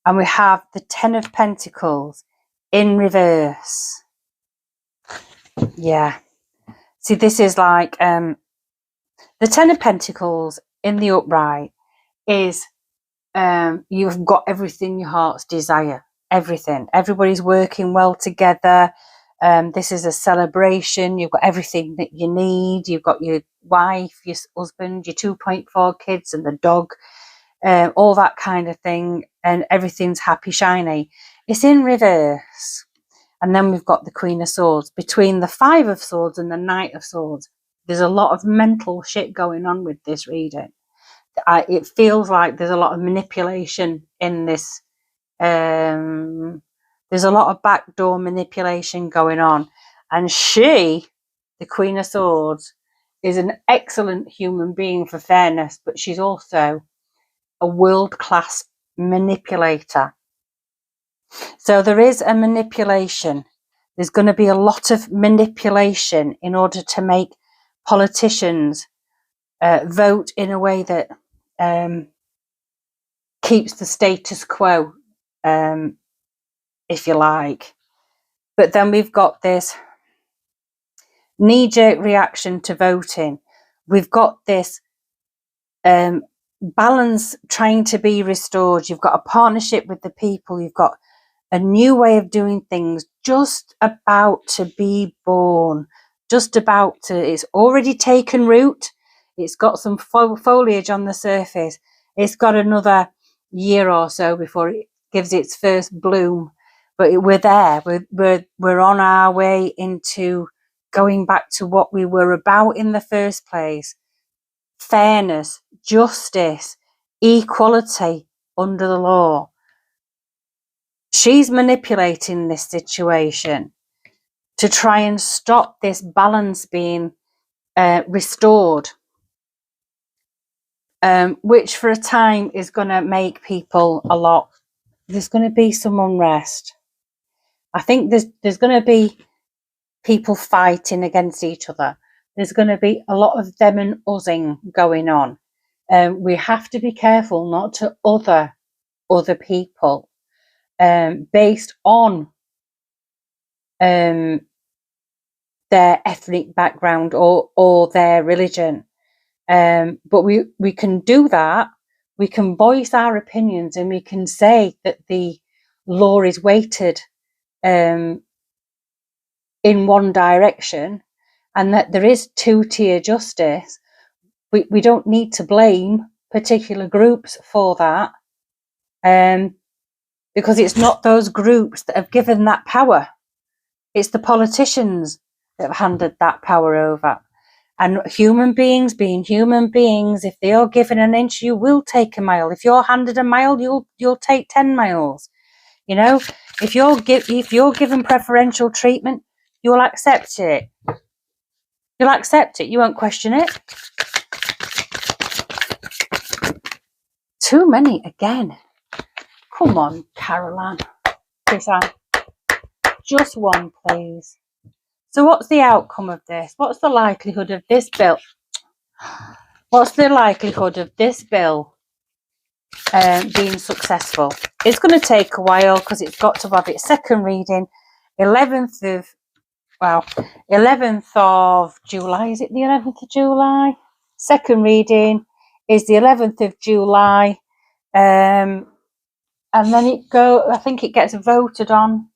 And we have the Ten of Pentacles in reverse. Yeah. See, this is like the Ten of Pentacles in the upright is you've got everything your heart's desire. Everything. Everybody's working well together. This is a celebration. You've got everything that you need. You've got your wife, your husband, your 2.4 kids and the dog, all that kind of thing. And everything's happy, shiny. It's in reverse. And then we've got the Queen of Swords. Between the Five of Swords and the Knight of Swords, there's a lot of mental shit going on with this reading. It feels like there's a lot of manipulation in this. There's a lot of backdoor manipulation going on. And she, the Queen of Swords, is an excellent human being for fairness, but she's also a world-class manipulator. So there is a manipulation. There's going to be a lot of manipulation in order to make politicians vote in a way that keeps the status quo, if you like. But then we've got this knee-jerk reaction to voting. We've got this balance trying to be restored. You've got a partnership with the people. You've got a new way of doing things just about to be born. Just about to, it's already taken root. It's got some foliage on the surface. It's got another year or so before it gives its first bloom. But we're there. We're on our way into going back to what we were about in the first place. Fairness, justice, equality under the law. She's manipulating this situation to try and stop this balance being restored, which for a time is going to make people a lot. There's going to be some unrest. I think there's going to be people fighting against each other. There's going to be a lot of them and using going on. We have to be careful not to other people based on their ethnic background or their religion. But we can do that. We can voice our opinions and we can say that the law is weighted in one direction and that there is two-tier justice. We don't need to blame particular groups for that, because it's not those groups that have given that power. It's the politicians that have handed that power over. And human beings being human beings, if they are given an inch, you will take a mile. If you're handed a mile, you'll take 10 miles. You know, if you're given preferential treatment, you'll accept it. You'll accept it. You won't question it. Too many again. Come on, Caroline. Just one, please. So what's the outcome of this? What's the likelihood of this bill? What's the likelihood of this bill being successful? It's going to take a while because it's got to have its second reading. 11th of July. Is it the 11th of July? Second reading is the 11th of July. And then I think it gets voted on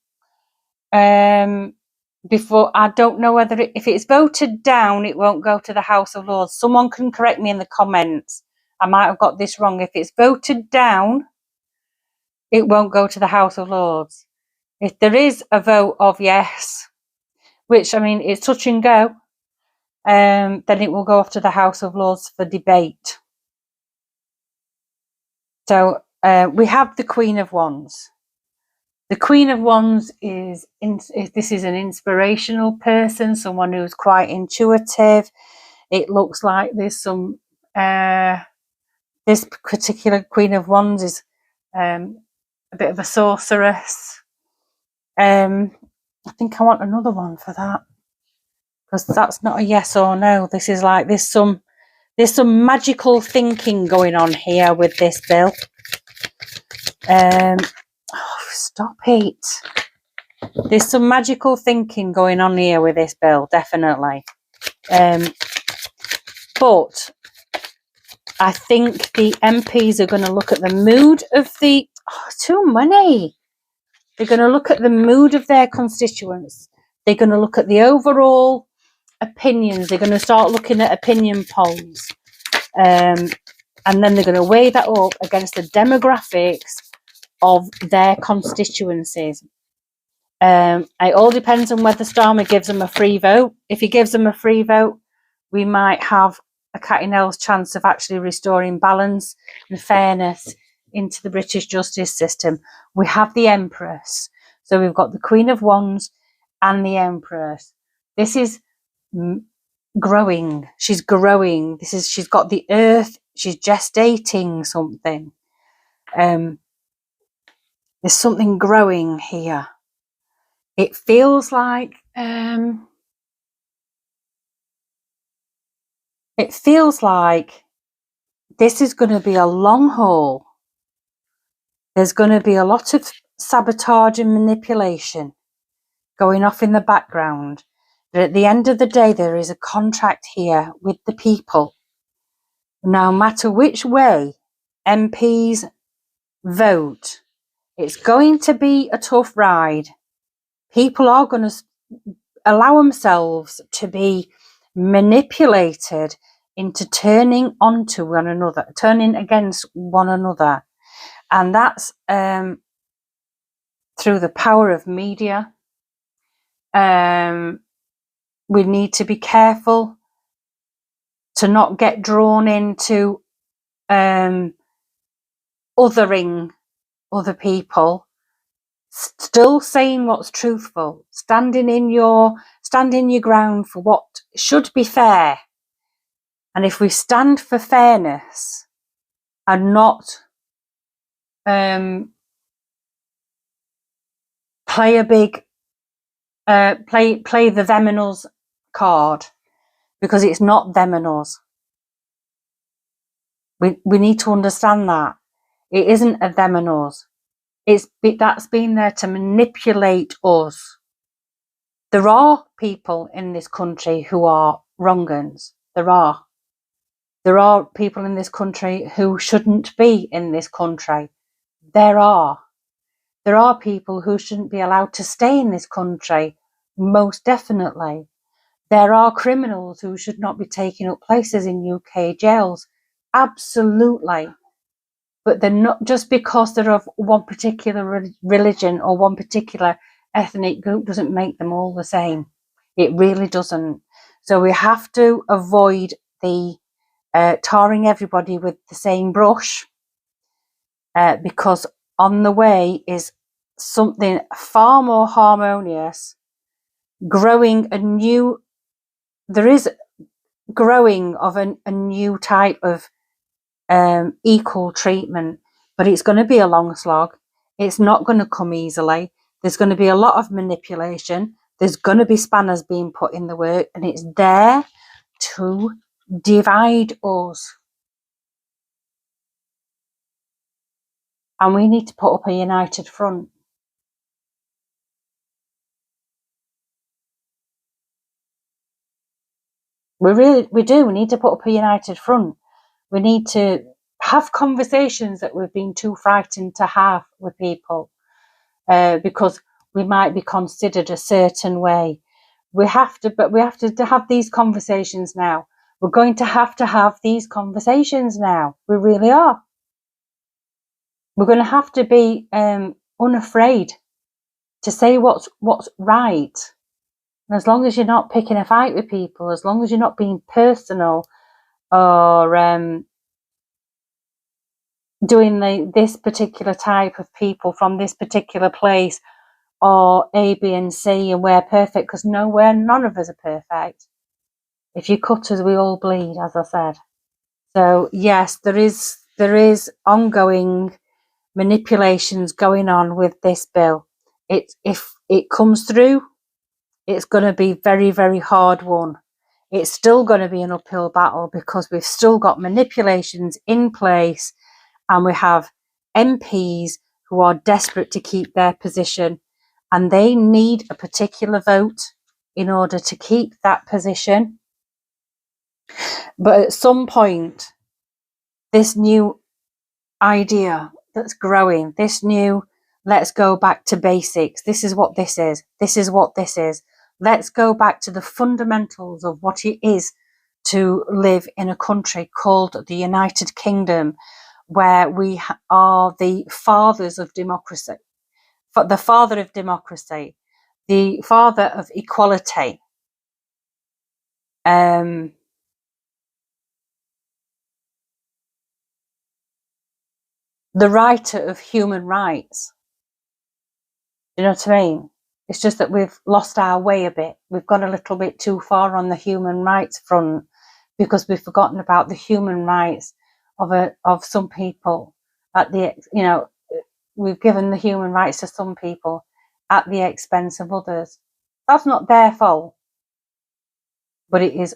before. I don't know whether if it's voted down, it won't go to the House of Lords. Someone can correct me in the comments. I might have got this wrong. If it's voted down, it won't go to the House of Lords. If there is a vote of yes, which, I mean, it's touch and go. then it will go off to the House of Lords for debate. So we have the Queen of Wands. The Queen of Wands is an inspirational person, someone who's quite intuitive. It looks like there's some, this particular Queen of Wands is a bit of a sorceress. I think I want another one for that, because that's not a yes or no. This is like, there's some magical thinking going on here with this bill. Stop it. There's some magical thinking going on here with this bill, definitely. But I think the MPs are going to look at the mood of the... too many. They're going to look at the mood of their constituents. They're going to look at the overall opinions. They're going to start looking at opinion polls. And then they're going to weigh that up against the demographics of their constituencies. It all depends on whether Starmer gives them a free vote. If he gives them a free vote, we might have a cat in hell's chance of actually restoring balance and fairness into the British justice system. We have the Empress. So we've got the Queen of Wands and the Empress. This is growing. She's growing. She's got the Earth. She's gestating something. There's something growing here. It feels like this is going to be a long haul. There's going to be a lot of sabotage and manipulation going off in the background. But at the end of the day, there is a contract here with the people. No matter which way MPs vote, it's going to be a tough ride. People are going to allow themselves to be manipulated into turning onto one another, turning against one another. And that's through the power of media. We need to be careful to not get drawn into othering other people. Still saying what's truthful, standing your ground for what should be fair. And if we stand for fairness and not play a big play the them and us card, because it's not them and us. We need to understand that it isn't a them and us. That's been there to manipulate us. There are people in this country who are wrong uns. There are people in this country who shouldn't be in this country. There are people who shouldn't be allowed to stay in this country. Most definitely. There are criminals who should not be taking up places in UK jails. Absolutely. But they're not, just because they're of one particular religion or one particular ethnic group doesn't make them all the same. It really doesn't. So we have to avoid the tarring everybody with the same brush, because on the way is something far more harmonious, there is growing of a new type of equal treatment, but it's going to be a long slog. It's not going to come easily. There's going to be a lot of manipulation. There's going to be spanners being put in the work, and it's there to divide us. And we need to put up a united front. We do. We need to put up a united front. We need to have conversations that we've been too frightened to have with people, because we might be considered a certain way. We have to have these conversations now. We're going to have these conversations now. We really are. We're going to have to be unafraid to say what's right. And as long as you're not picking a fight with people, as long as you're not being personal or doing this particular type of people from this particular place, or A, B, and C, and we're perfect, because none of us are perfect. If you cut us, we all bleed, as I said. So yes, there is ongoing manipulations going on with this bill. If it comes through, it's going to be very, very hard won. It's still going to be an uphill battle because we've still got manipulations in place, and we have MPs who are desperate to keep their position, and they need a particular vote in order to keep that position. But at some point, this new idea that's growing, this new let's go back to basics, this is what this is, this is what this is, let's go back to the fundamentals of what it is to live in a country called the United Kingdom, where we are the fathers of democracy, the father of democracy, the father of equality, the writer of human rights. You know what I mean? It's just that we've lost our way a bit. We've gone a little bit too far on the human rights front because we've forgotten about the human rights of some people we've given the human rights to some people at the expense of others. That's not their fault, but it's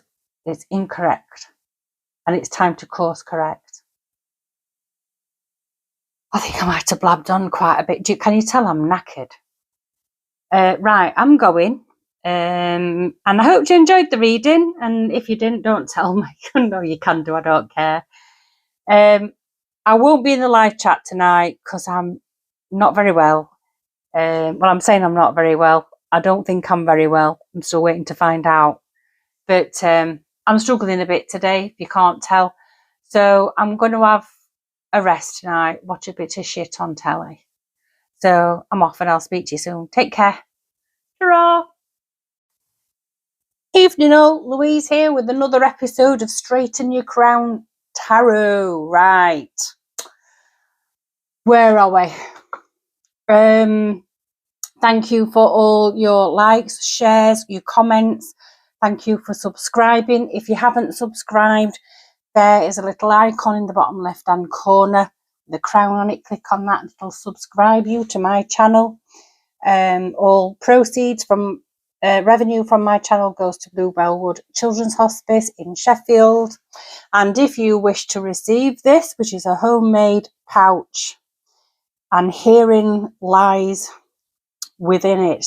incorrect, and it's time to course correct. I think I might have blabbed on quite a bit. Can you tell I'm knackered? Right, I'm going. And I hope you enjoyed the reading. And if you didn't, don't tell me. No, you can do. I don't care. I won't be in the live chat tonight because I'm not very well. Well, I'm saying I'm not very well. I don't think I'm very well. I'm still waiting to find out. But I'm struggling a bit today, if you can't tell. So I'm going to have a rest tonight, watch a bit of shit on telly. So I'm off, and I'll speak to you soon. Take care. Ta-ra! Evening all, Louise here with another episode of Straighten Your Crown Tarot. Right. Where are we? Thank you for all your likes, shares, your comments. Thank you for subscribing. If you haven't subscribed, there is a little icon in the bottom left-hand corner, the crown on it. Click on that and it'll subscribe you to my channel. All proceeds from revenue from my channel goes to Bluebellwood Children's Hospice in Sheffield. And if you wish to receive this, which is a homemade pouch, and herein lies within it,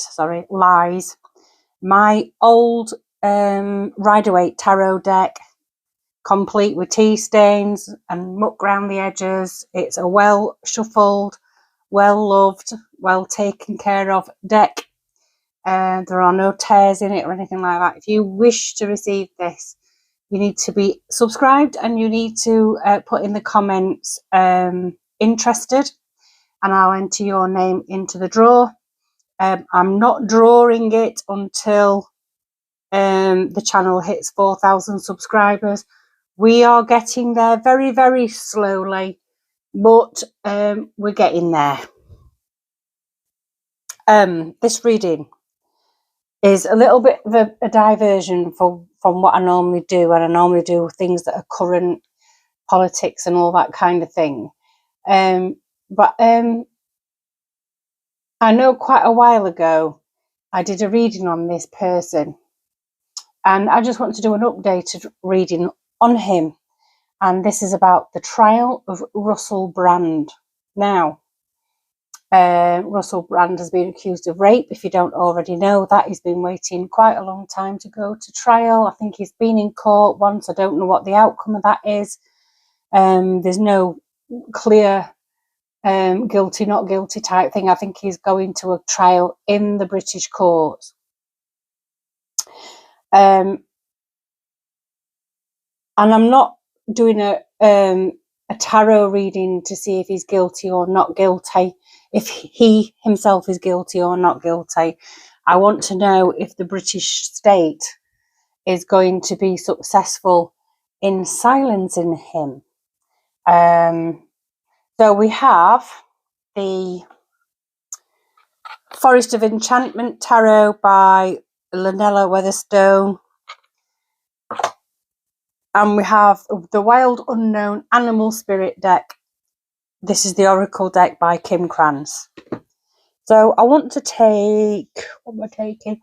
my old Rider-Waite tarot deck, complete with tea stains and muck round the edges. It's a well shuffled, well loved, well taken care of deck. There are no tears in it or anything like that. If you wish to receive this, you need to be subscribed, and you need to put in the comments interested, and I'll enter your name into the draw. I'm not drawing it until the channel hits 4,000 subscribers. We are getting there very, very slowly, but we're getting there. This reading is a little bit of a diversion from what I normally do, and I normally do things that are current politics and all that kind of thing. But I know quite a while ago I did a reading on this person, and I just want to do an updated reading on him. And this is about the trial of Russell Brand. Now, Russell Brand has been accused of rape. If you don't already know that, he's been waiting quite a long time to go to trial. I think he's been in court once. I don't know what the outcome of that is. There's no clear guilty, not guilty type thing. I think he's going to a trial in the British courts. And I'm not doing a tarot reading to see if he's guilty or not guilty, if he himself is guilty or not guilty. I want to know if the British state is going to be successful in silencing him. So we have the Forest of Enchantment Tarot by Lanella Weatherstone. And we have the Wild Unknown Animal Spirit deck. This is the Oracle deck by Kim Krantz. So I want to take, what am I taking?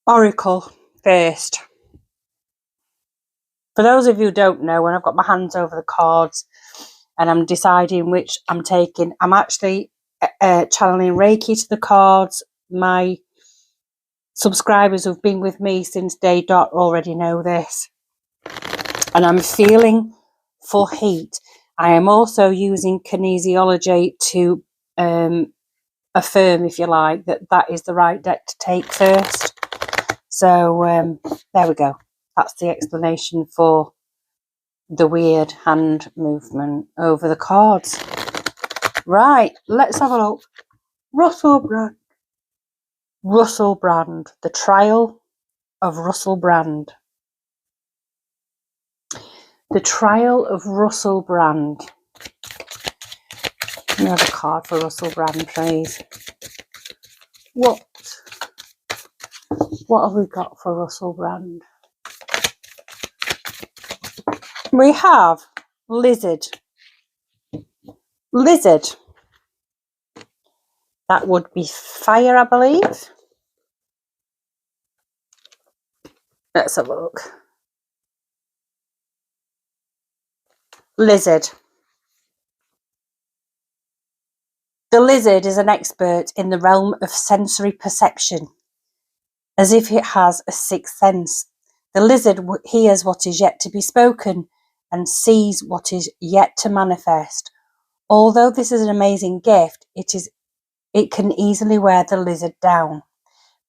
Oracle first. For those of you who don't know, when I've got my hands over the cards and I'm deciding which I'm taking, I'm actually channeling Reiki to the cards. My subscribers who've been with me since day dot already know this. And I'm feeling for heat. I am also using kinesiology to affirm, if you like, that is the right deck to take first. So there we go. That's the explanation for the weird hand movement over the cards. Right, let's have a look. Russell Brand. Russell Brand. The Trial of Russell Brand. The Trial of Russell Brand. Another card for Russell Brand, please. What have we got for Russell Brand? We have Lizard. Lizard. That would be fire, I believe. Let's have a look. Lizard. The lizard is an expert in the realm of sensory perception, as if it has a sixth sense. The lizard hears what is yet to be spoken and sees what is yet to manifest. Although this is an amazing gift, it can easily wear the lizard down.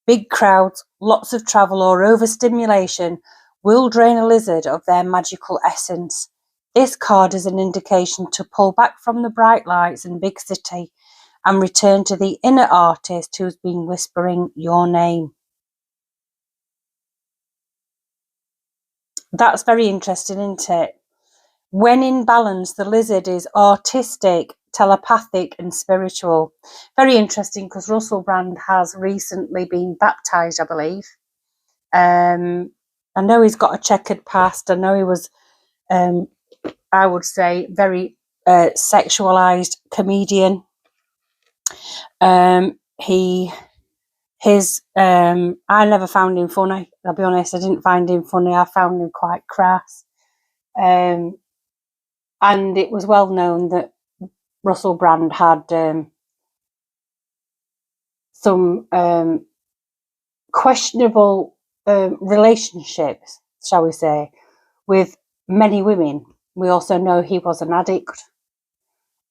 Big crowds, lots of travel or overstimulation will drain a lizard of their magical essence. This card is an indication to pull back from the bright lights and big city and return to the inner artist who's been whispering your name. That's very interesting, isn't it? When in balance, the lizard is artistic, telepathic and spiritual. Very interesting, because Russell Brand has recently been baptised, I believe. I know he's got a checkered past. I know he was, I would say, very sexualized comedian. I never found him funny. I'll be honest, I didn't find him funny. I found him quite crass. And it was well known that Russell Brand had some questionable relationships, shall we say, with many women. We also know he was an addict.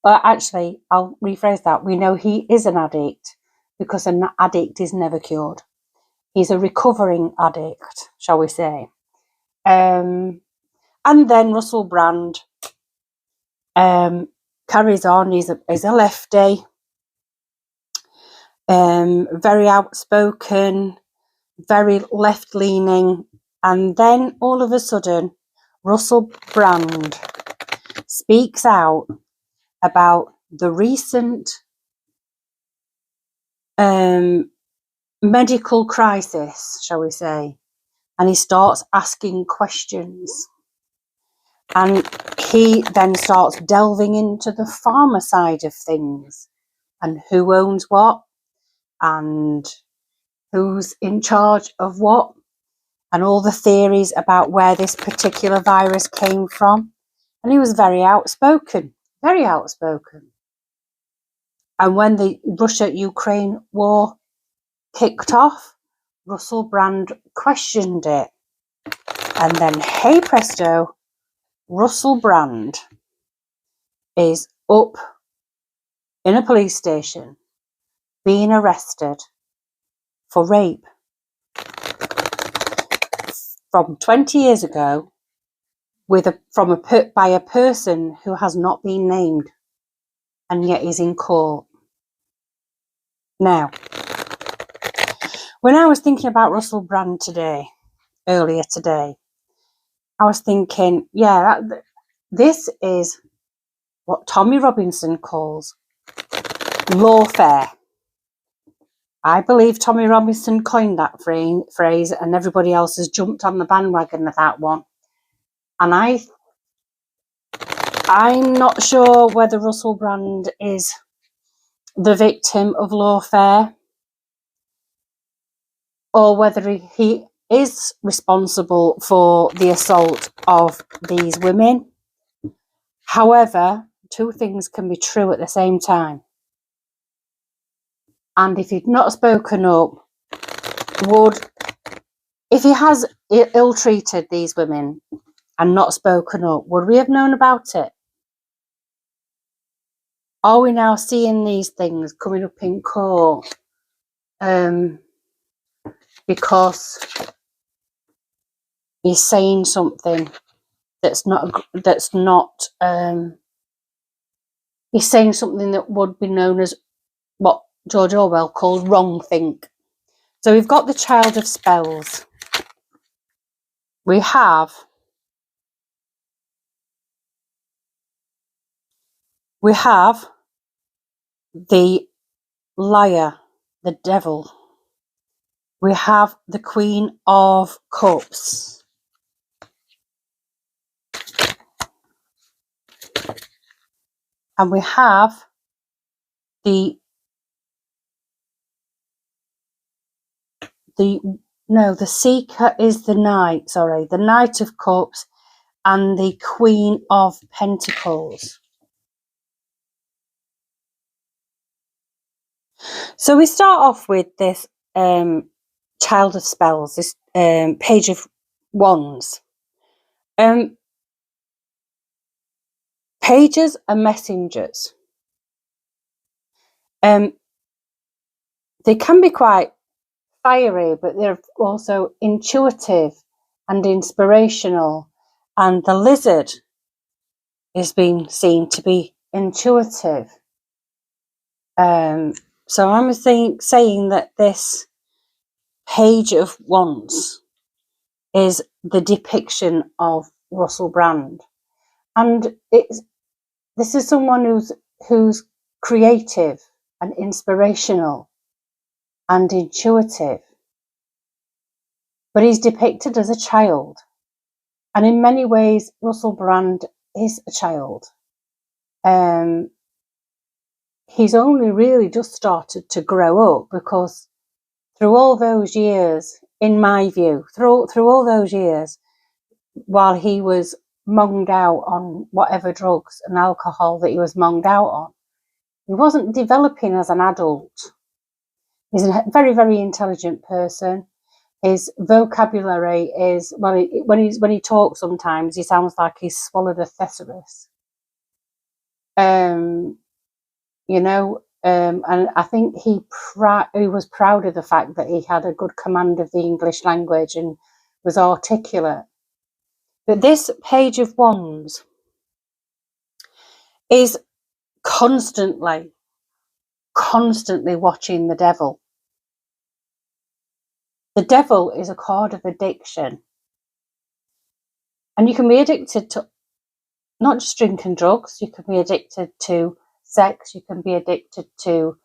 Actually, I'll rephrase that. We know he is an addict because an addict is never cured. He's a recovering addict, shall we say. And then Russell Brand carries on. He's a lefty, very outspoken, very left-leaning. And then all of a sudden, Russell Brand speaks out about the recent medical crisis, shall we say, and he starts asking questions. And he then starts delving into the pharma side of things and who owns what and who's in charge of what and all the theories about where this particular virus came from. And he was very outspoken, very outspoken. And when the Russia-Ukraine war kicked off, Russell Brand questioned it. And then, hey presto, Russell Brand is up in a police station being arrested for rape from 20 years ago by a person who has not been named, and yet is in court. Now, when I was thinking about Russell Brand earlier today, I was thinking, this is what Tommy Robinson calls lawfare. I believe Tommy Robinson coined that phrase, and everybody else has jumped on the bandwagon of that one. And I'm not sure whether Russell Brand is the victim of lawfare or whether he is responsible for the assault of these women. However, two things can be true at the same time. And if he'd not spoken up, if he has ill-treated these women and not spoken up, would we have known about it? Are we now seeing these things coming up in court because he's saying something that's not he's saying something that would be known as what George Orwell called wrongthink. So we've got the child of spells. We have the liar, the devil. We have the Queen of Cups. And we have the Seeker is the Knight, the Knight of Cups and the Queen of Pentacles. So we start off with this Child of Spells, this Page of Wands. Pages are messengers. They can be quite fiery, but they're also intuitive and inspirational. And the Lizard is being seen to be intuitive. So I'm saying that this Page of Wands is the depiction of Russell Brand, and this is someone who's creative and inspirational and intuitive, but he's depicted as a child, and in many ways Russell Brand is a child. He's only really just started to grow up, because through all those years, in my view, through all those years, while he was monged out on whatever drugs and alcohol that he was monged out on, he wasn't developing as an adult. He's a very, very intelligent person. His vocabulary is, when he talks, sometimes he sounds like he's swallowed a thesaurus. And I think he was proud of the fact that he had a good command of the English language and was articulate. But this Page of Wands is constantly watching the devil. The devil is a card of addiction. And you can be addicted to not just drink and drugs, you can be addicted to sex, you can be addicted to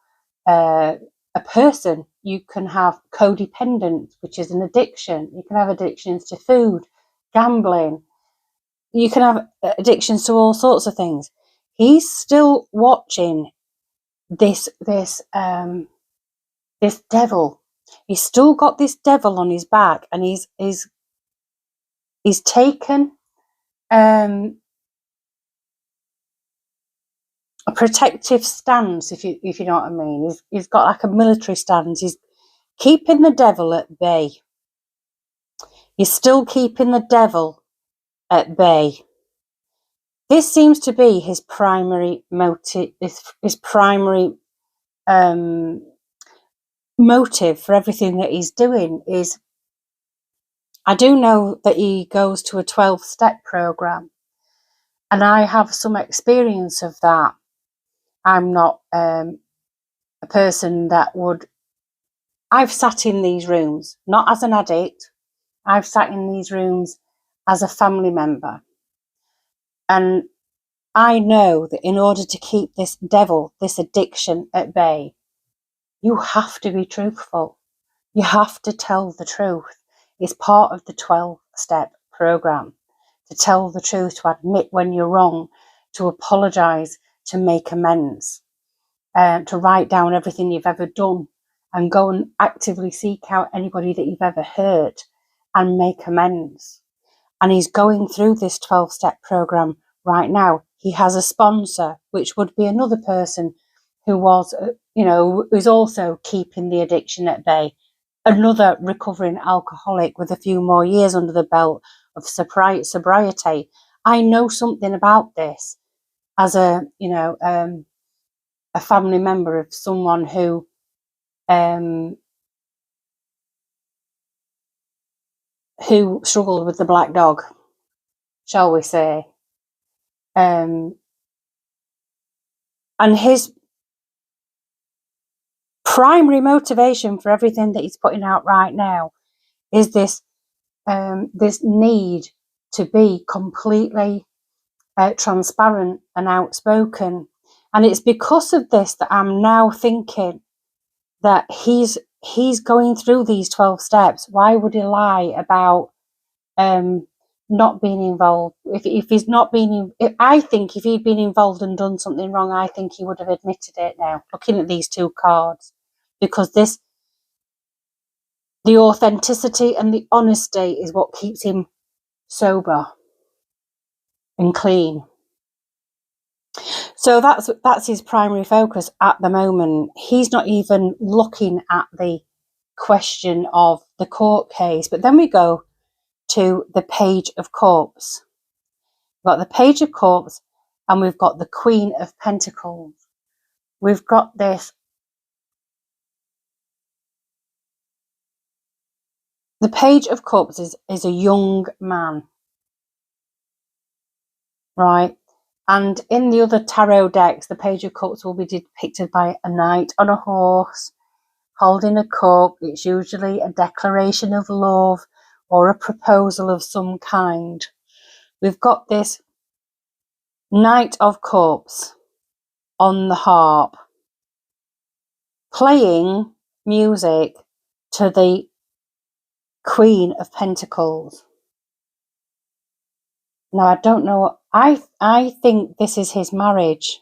a person, you can have codependence, which is an addiction, you can have addictions to food, gambling, you can have addictions to all sorts of things. He's still watching this devil. He's still got this devil on his back, and he's taken a protective stance, if you know what I mean. He's got like a military stance. He's keeping the devil at bay. He's still keeping the devil at bay. This seems to be his primary motive. His primary motive for everything that he's doing is. I do know that he goes to a 12-step program, and I have some experience of that. I'm not a a person that would... I've sat in these rooms, not as an addict. I've sat in these rooms as a family member. And I know that in order to keep this devil, this addiction at bay, you have to be truthful. You have to tell the truth. It's part of the 12-step program. To tell the truth, to admit when you're wrong, to apologise, to make amends, to write down everything you've ever done and go and actively seek out anybody that you've ever hurt and make amends. And he's going through this 12-step program right now. He has a sponsor, which would be another person who was, who's also keeping the addiction at bay. Another recovering alcoholic with a few more years under the belt of sobriety. I know something about this as a family member of someone who struggled with the black dog, shall we say. And his primary motivation for everything that he's putting out right now is this need to be completely transparent and outspoken. And it's because of this that I'm now thinking that he's going through these 12 steps. Why would he lie about not being involved? If he's not been, I think if he'd been involved and done something wrong, I think he would have admitted it now, looking at these two cards. Because the authenticity and the honesty is what keeps him sober and clean. So that's his primary focus at the moment. He's not even looking at the question of the court case. But then we go to the Page of Cups. We've got the Page of Cups and we've got the Queen of Pentacles. We've got this. The Page of Cups is a young man, right? And in the other tarot decks, the Page of Cups will be depicted by a knight on a horse, holding a cup. It's usually a declaration of love or a proposal of some kind. We've got this Knight of Cups on the harp, playing music to the Queen of Pentacles. Now, I don't know. I think this is his marriage,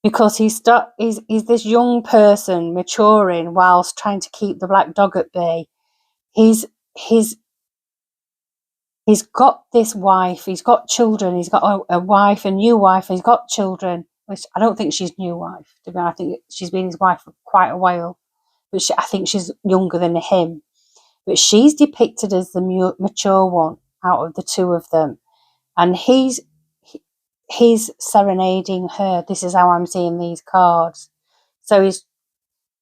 because he's this young person maturing whilst trying to keep the black dog at bay. He's got this wife. He's got children. He's got a wife, a new wife. He's got children, which I don't think she's new wife. To be honest, I think she's been his wife for quite a while, but I think she's younger than him. But she's depicted as the mature one out of the two of them. And he's serenading her. This is how I'm seeing these cards. So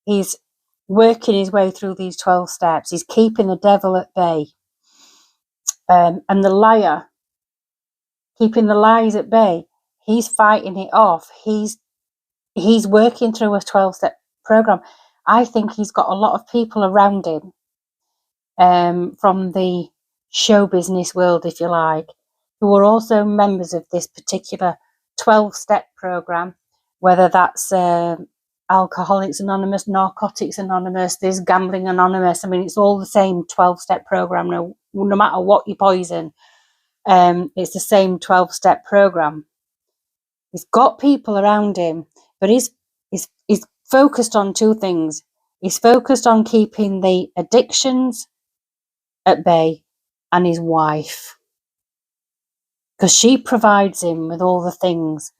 he's working his way through these 12 steps. He's keeping the devil at bay. And the liar, keeping the lies at bay. He's fighting it off. He's working through a 12-step program. I think he's got a lot of people around him from the show business world, if you like, who are also members of this particular 12-step program, whether that's Alcoholics Anonymous, Narcotics Anonymous, there's Gambling Anonymous. I mean, it's all the same 12-step program. No matter what you poison, it's the same 12-step program. He's got people around him, but he's focused on two things. He's focused on keeping the addictions at bay and his wife, because she provides him with all the things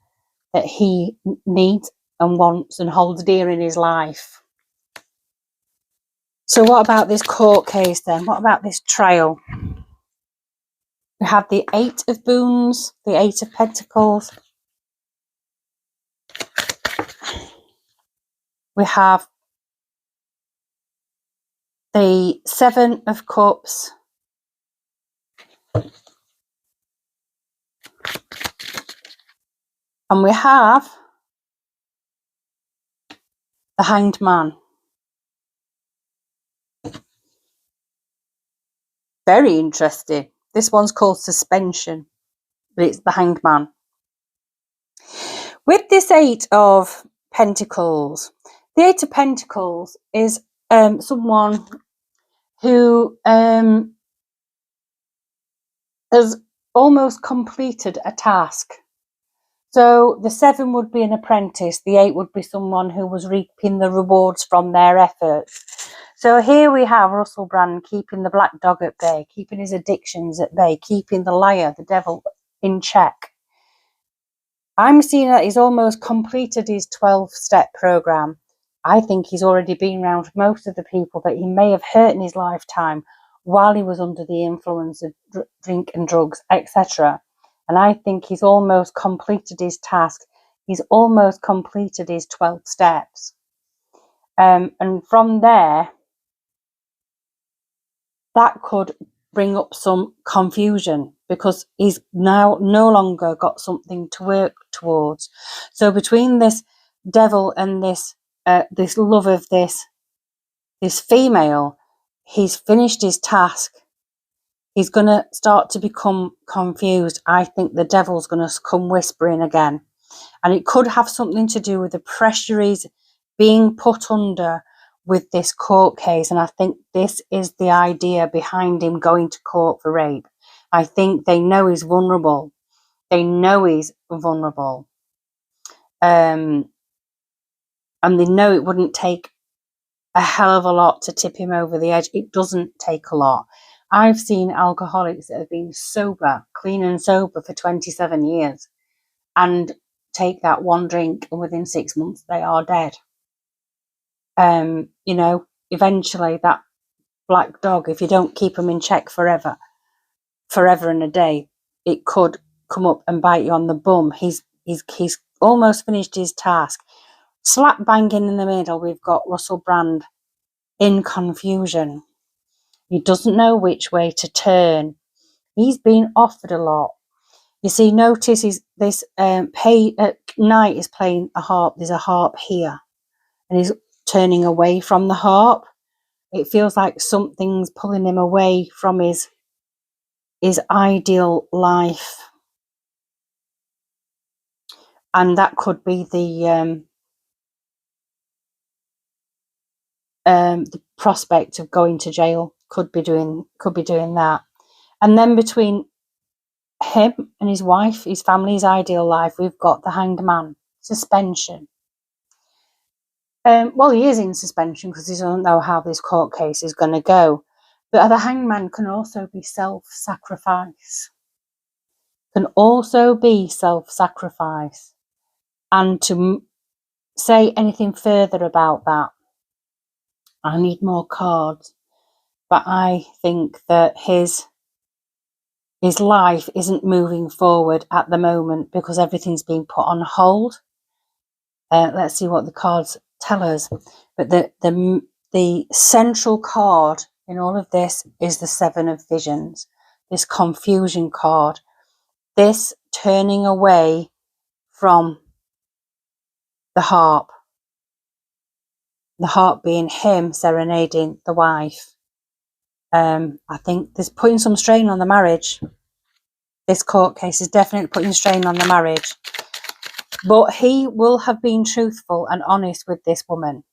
that he needs and wants and holds dear in his life. So what about this court case then? What about this trial? We have the Eight of Boons, the Eight of Pentacles. We have the Seven of Cups. And we have The Hanged Man. Very interesting. This one's called Suspension, but it's the Hanged Man. With this Eight of Pentacles, the Eight of Pentacles is someone who has almost completed a task. So the 7 would be an apprentice, the 8 would be someone who was reaping the rewards from their efforts. So here we have Russell Brand keeping the black dog at bay, keeping his addictions at bay, keeping the liar, the devil, in check. I'm seeing that he's almost completed his 12-step program. I think he's already been around most of the people that he may have hurt in his lifetime while he was under the influence of drink and drugs, etc. And I think he's almost completed his task. He's almost completed his 12 steps. And from there, that could bring up some confusion because he's now no longer got something to work towards. So between this devil and this love of this female, he's finished his task. He's going to start to become confused. I think the devil's going to come whispering again. And it could have something to do with the pressure he's being put under with this court case. And I think this is the idea behind him going to court for rape. I think they know he's vulnerable. They know he's vulnerable. And they know it wouldn't take a hell of a lot to tip him over the edge. It doesn't take a lot. I've seen alcoholics that have been sober, clean and sober for 27 years and take that one drink and within 6 months they are dead. You know, eventually that black dog, if you don't keep him in check forever and a day, it could come up and bite you on the bum. He's almost finished his task. Slap banging in the middle, we've got Russell Brand in confusion. He doesn't know which way to turn. He's been offered a lot. You see, notice this Knight is playing a harp. There's a harp here. And he's turning away from the harp. It feels like something's pulling him away from his ideal life. And that could be the prospect of going to jail. Could be doing that. And then between him and his wife, his family, his ideal life, we've got the Hanged Man. Suspension. Well, he is in suspension because he doesn't know how this court case is going to go. But the Hanged Man can also be self-sacrifice. Can also be self-sacrifice. And to say anything further about that, I need more cards. But I think that his life isn't moving forward at the moment because everything's being put on hold. Let's see what the cards tell us. But the central card in all of this is the 7 of Visions. This confusion card. This turning away from the harp. The harp being him serenading the wife. I think there's putting some strain on the marriage. This court case is definitely putting strain on the marriage. But he will have been truthful and honest with this woman.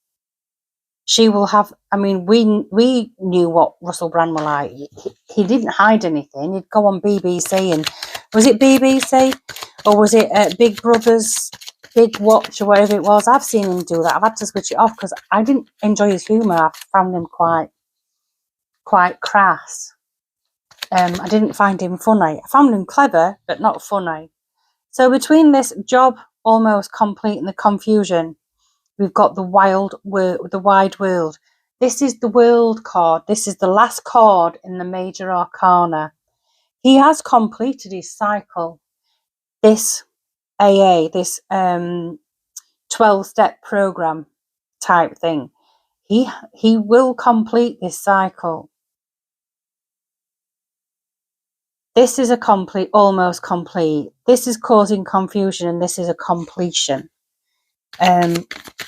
She will have, I mean, we knew what Russell Brand was like. He didn't hide anything. He'd go on BBC and, was it BBC? Or was it Big Brother's Big Watch or whatever it was? I've seen him do that. I've had to switch it off because I didn't enjoy his humour. I found him quite crass. I didn't find him funny. I found him clever, but not funny. So between this job almost complete and the confusion, we've got the wide world. This is the World card. This is the last card in the Major Arcana. He has completed his cycle. This AA, this 12-step program type thing. He will complete this cycle. This is a complete, almost complete. This is causing confusion and this is a completion.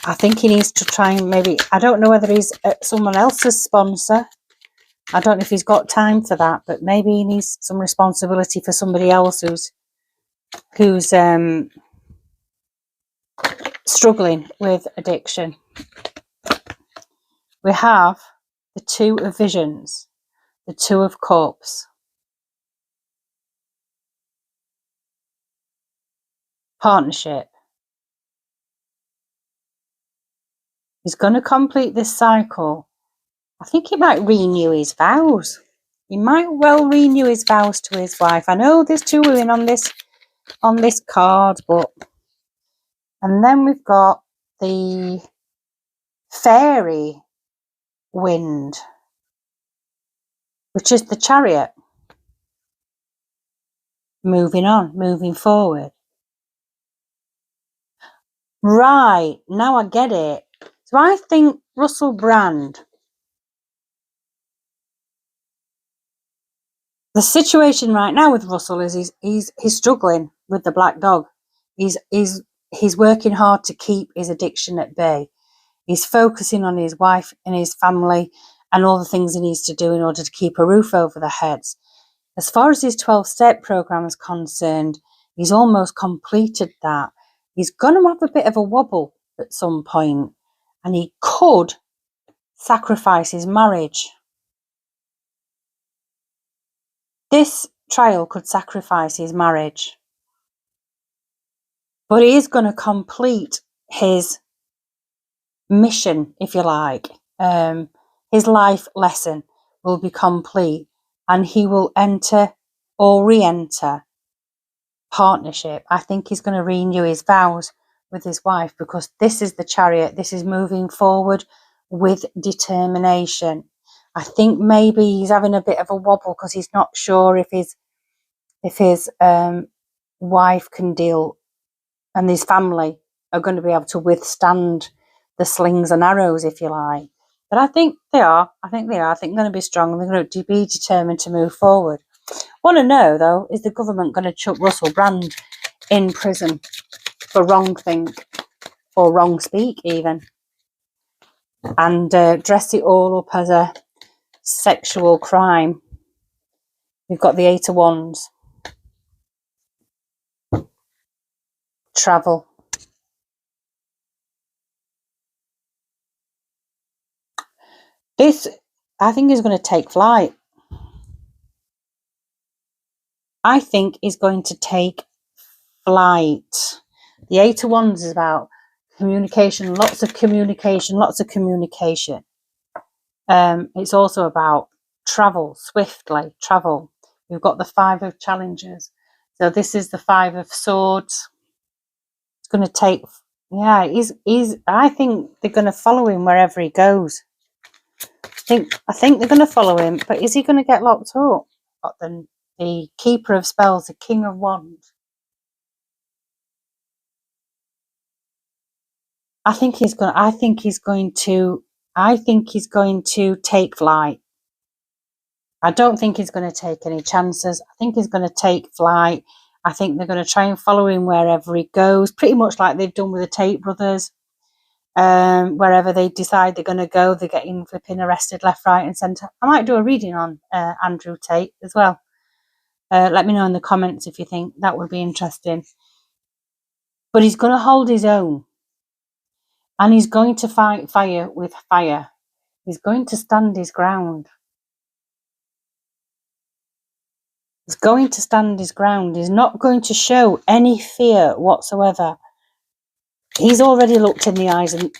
I think he needs to try and maybe, I don't know whether he's someone else's sponsor. I don't know if he's got time for that, but maybe he needs some responsibility for somebody else who's struggling with addiction. We have the Two of Visions, the Two of Cups, partnership. He's going to complete this cycle. I think he might renew his vows. He might well renew his vows to his wife. I know there's two women on this card, but and then we've got the fairy wind, which is the Chariot. Moving on, moving forward. Right, now I get it. So I think Russell Brand, the situation right now with Russell is he's struggling with the black dog. He's working hard to keep his addiction at bay. He's focusing on his wife and his family and all the things he needs to do in order to keep a roof over their heads. As far as his 12-step program is concerned, he's almost completed that. He's going to have a bit of a wobble at some point, and he could sacrifice his marriage. This trial could sacrifice his marriage, but he is going to complete his mission, if you like. His life lesson will be complete, and he will enter or re-enter partnership. I think he's going to renew his vows with his wife, because this is the Chariot. This is moving forward with determination. I think maybe he's having a bit of a wobble because he's not sure if his wife can deal and his family are going to be able to withstand the slings and arrows, if you like. But I think they are. I think they're going to be strong. They're going to be determined to move forward. Want to know, though, is the government going to chuck Russell Brand in prison for wrong think or wrong speak even, and dress it all up as a sexual crime? We've got the Eight of Wands. Travel. This, I think, is going to take flight. I think is going to take flight. The Eight of Wands is about communication, lots of communication. It's also about travel, swiftly travel. We've got the Five of Challenges. So this is the Five of Swords. It's going to take, yeah, I think they're going to follow him wherever he goes. I think they're going to follow him, but is he going to get locked up? Then the Keeper of Spells, the King of Wands. I think he's going to take flight. I don't think he's going to take any chances. I think he's going to take flight. I think they're going to try and follow him wherever he goes, pretty much like they've done with the Tate brothers. Wherever they decide they're going to go, they're getting flipping arrested left, right and centre. I might do a reading on Andrew Tate as well. Let me know in the comments if you think that would be interesting. But he's going to hold his own. And he's going to fight fire with fire. He's going to stand his ground. He's going to stand his ground. He's not going to show any fear whatsoever. He's already looked in the eyes in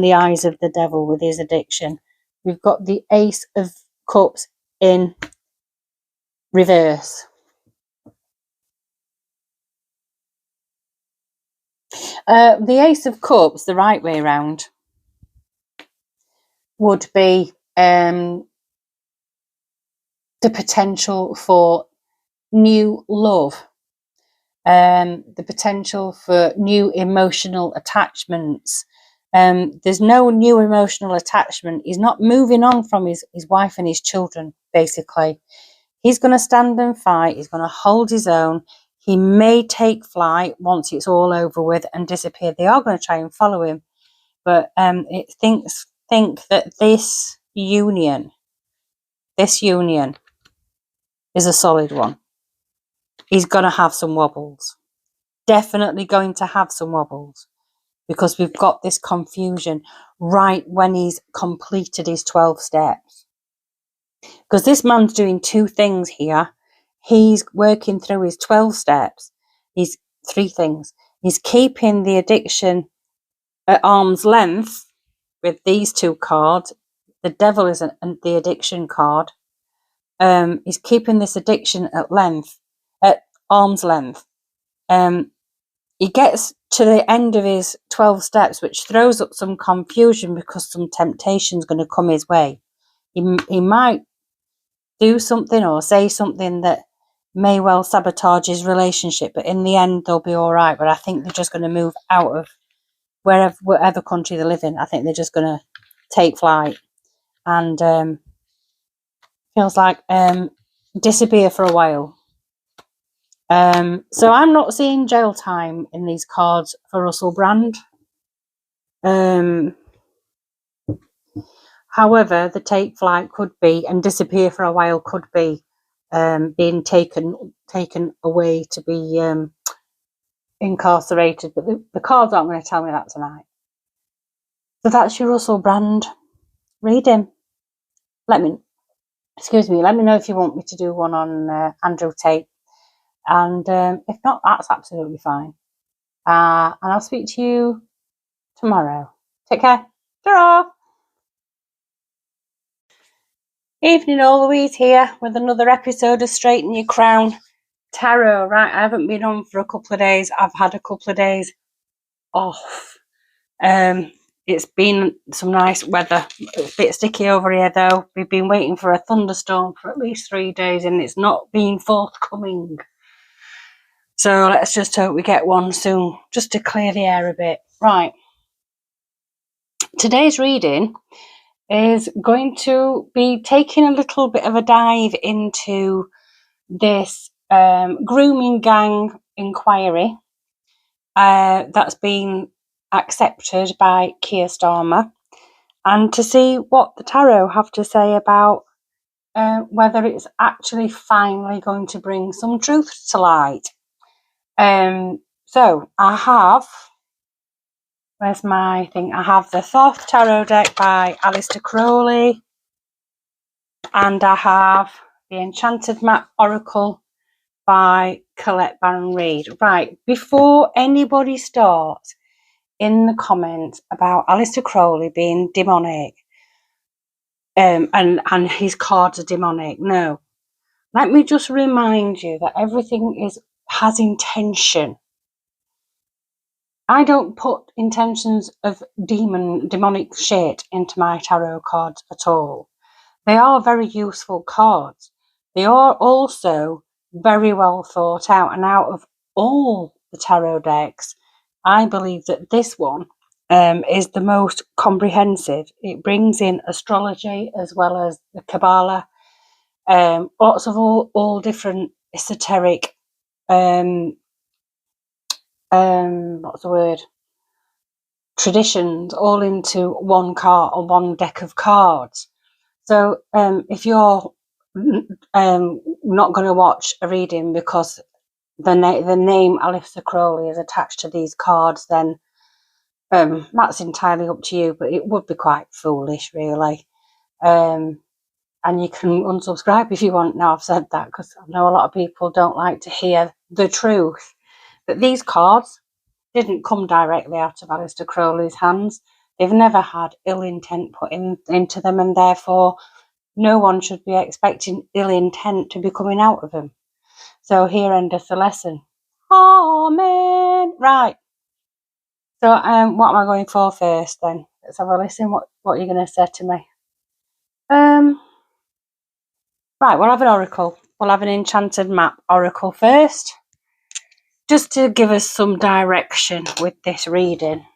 the eyes of the devil with his addiction. We've got the Ace of Cups in reverse. The Ace of Cups, the right way around, would be the potential for new love, the potential for new emotional attachments. There's no new emotional attachment. He's not moving on from his wife and his children, basically. He's going to stand and fight. He's going to hold his own. He may take flight once it's all over with and disappear. They are going to try and follow him. but it think that this union is a solid one. He's going to have some wobbles. Definitely going to have some wobbles, because we've got this confusion right when he's completed his 12 steps. Because this man's doing two things here. He's working through his 12 steps. He's three things. He's keeping the addiction at arm's length with these two cards. The devil is the addiction card. He's keeping this addiction at arm's length. He gets to the end of his 12 steps, which throws up some confusion because some temptation is going to come his way. He might do something or say something that may well sabotage his relationship, but in the end they'll be all right. But I think they're just going to move out of whatever country they live in. I think they're just going to take flight and feels like disappear for a while. So I'm not seeing jail time in these cards for Russell Brand. However, the take flight could be, and disappear for a while could be, being taken away to be incarcerated. But the cards aren't going to tell me that tonight. So that's your Russell Brand reading. Let me know if you want me to do one on Andrew Tate. And if not, that's absolutely fine. And I'll speak to you tomorrow. Take care. Ta-ra! Evening all, Louise here with another episode of Straighten Your Crown Tarot. Right, I haven't been on for a couple of days. I've had a couple of days off. It's been some nice weather. It's a bit sticky over here though. We've been waiting for a thunderstorm for at least 3 days and it's not been forthcoming. So let's just hope we get one soon, just to clear the air a bit. Right. Today's reading is going to be taking a little bit of a dive into this grooming gang inquiry that's been accepted by Keir Starmer, and to see what the tarot have to say about whether it's actually finally going to bring some truth to light. So I have, where's my thing? I have the Thoth Tarot deck by Aleister Crowley, and I have the Enchanted Map Oracle by Colette Baron Reid. Right, before anybody starts in the comments about Aleister Crowley being demonic, and his cards are demonic, no. Let me just remind you that everything has intention. I don't put intentions of demonic shit into my tarot cards at all. They are very useful cards. They are also very well thought out, and out of all the tarot decks, I believe that this one is the most comprehensive. It brings in astrology as well as the Kabbalah, lots of all different esoteric what's the word? Traditions all into one card or one deck of cards. So if you're not going to watch a reading because the name Aleister Crowley is attached to these cards, then that's entirely up to you. But it would be quite foolish, really. And you can unsubscribe if you want. Now I've said that, because I know a lot of people don't like to hear the truth. But these cards didn't come directly out of Aleister Crowley's hands. They've never had ill intent put into them, and therefore no one should be expecting ill intent to be coming out of them. So here endeth the lesson. Amen. Right. So what am I going for first then? Let's have a listen. What are you going to say to me? Right, we'll have an oracle. We'll have an Enchanted Map Oracle first, just to give us some direction with this reading.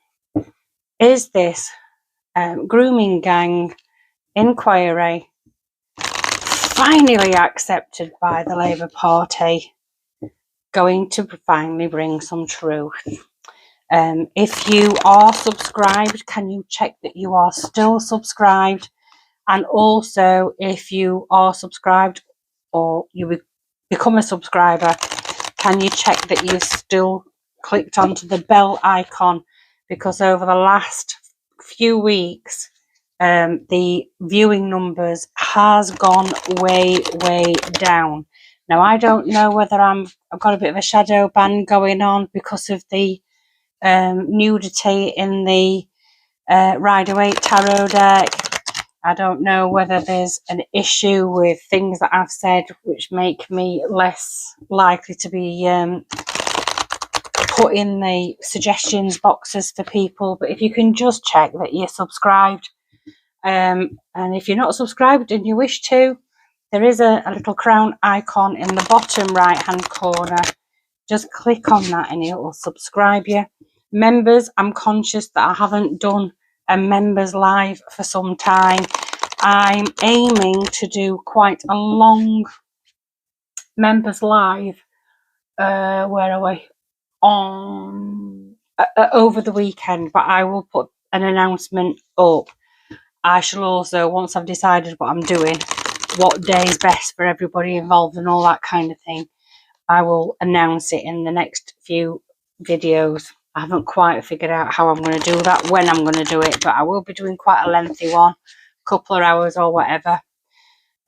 Is this grooming gang inquiry finally accepted by the Labour Party going to finally bring some truth? If you are subscribed, can you check that you are still subscribed? And also, if you are subscribed or you become a subscriber, can you check that you've still clicked onto the bell icon? Because over the last few weeks, the viewing numbers has gone way down. Now, I don't know whether I've got a bit of a shadow ban going on because of the nudity in the Rider-Waite tarot deck. I don't know whether there's an issue with things that I've said which make me less likely to be put in the suggestions boxes for people. But if you can just check that you're subscribed, and if you're not subscribed and you wish to, there is a little crown icon in the bottom right hand corner. Just click on that and it will subscribe you. Members, I'm conscious that I haven't done a members live for some time. I'm aiming to do quite a long members live. Where are we? On over the weekend, but I will put an announcement up. I shall also, once I've decided what I'm doing, what day is best for everybody involved and all that kind of thing, I will announce it in the next few videos. I haven't quite figured out how I'm going to do that, when I'm going to do it, but I will be doing quite a lengthy one, couple of hours or whatever.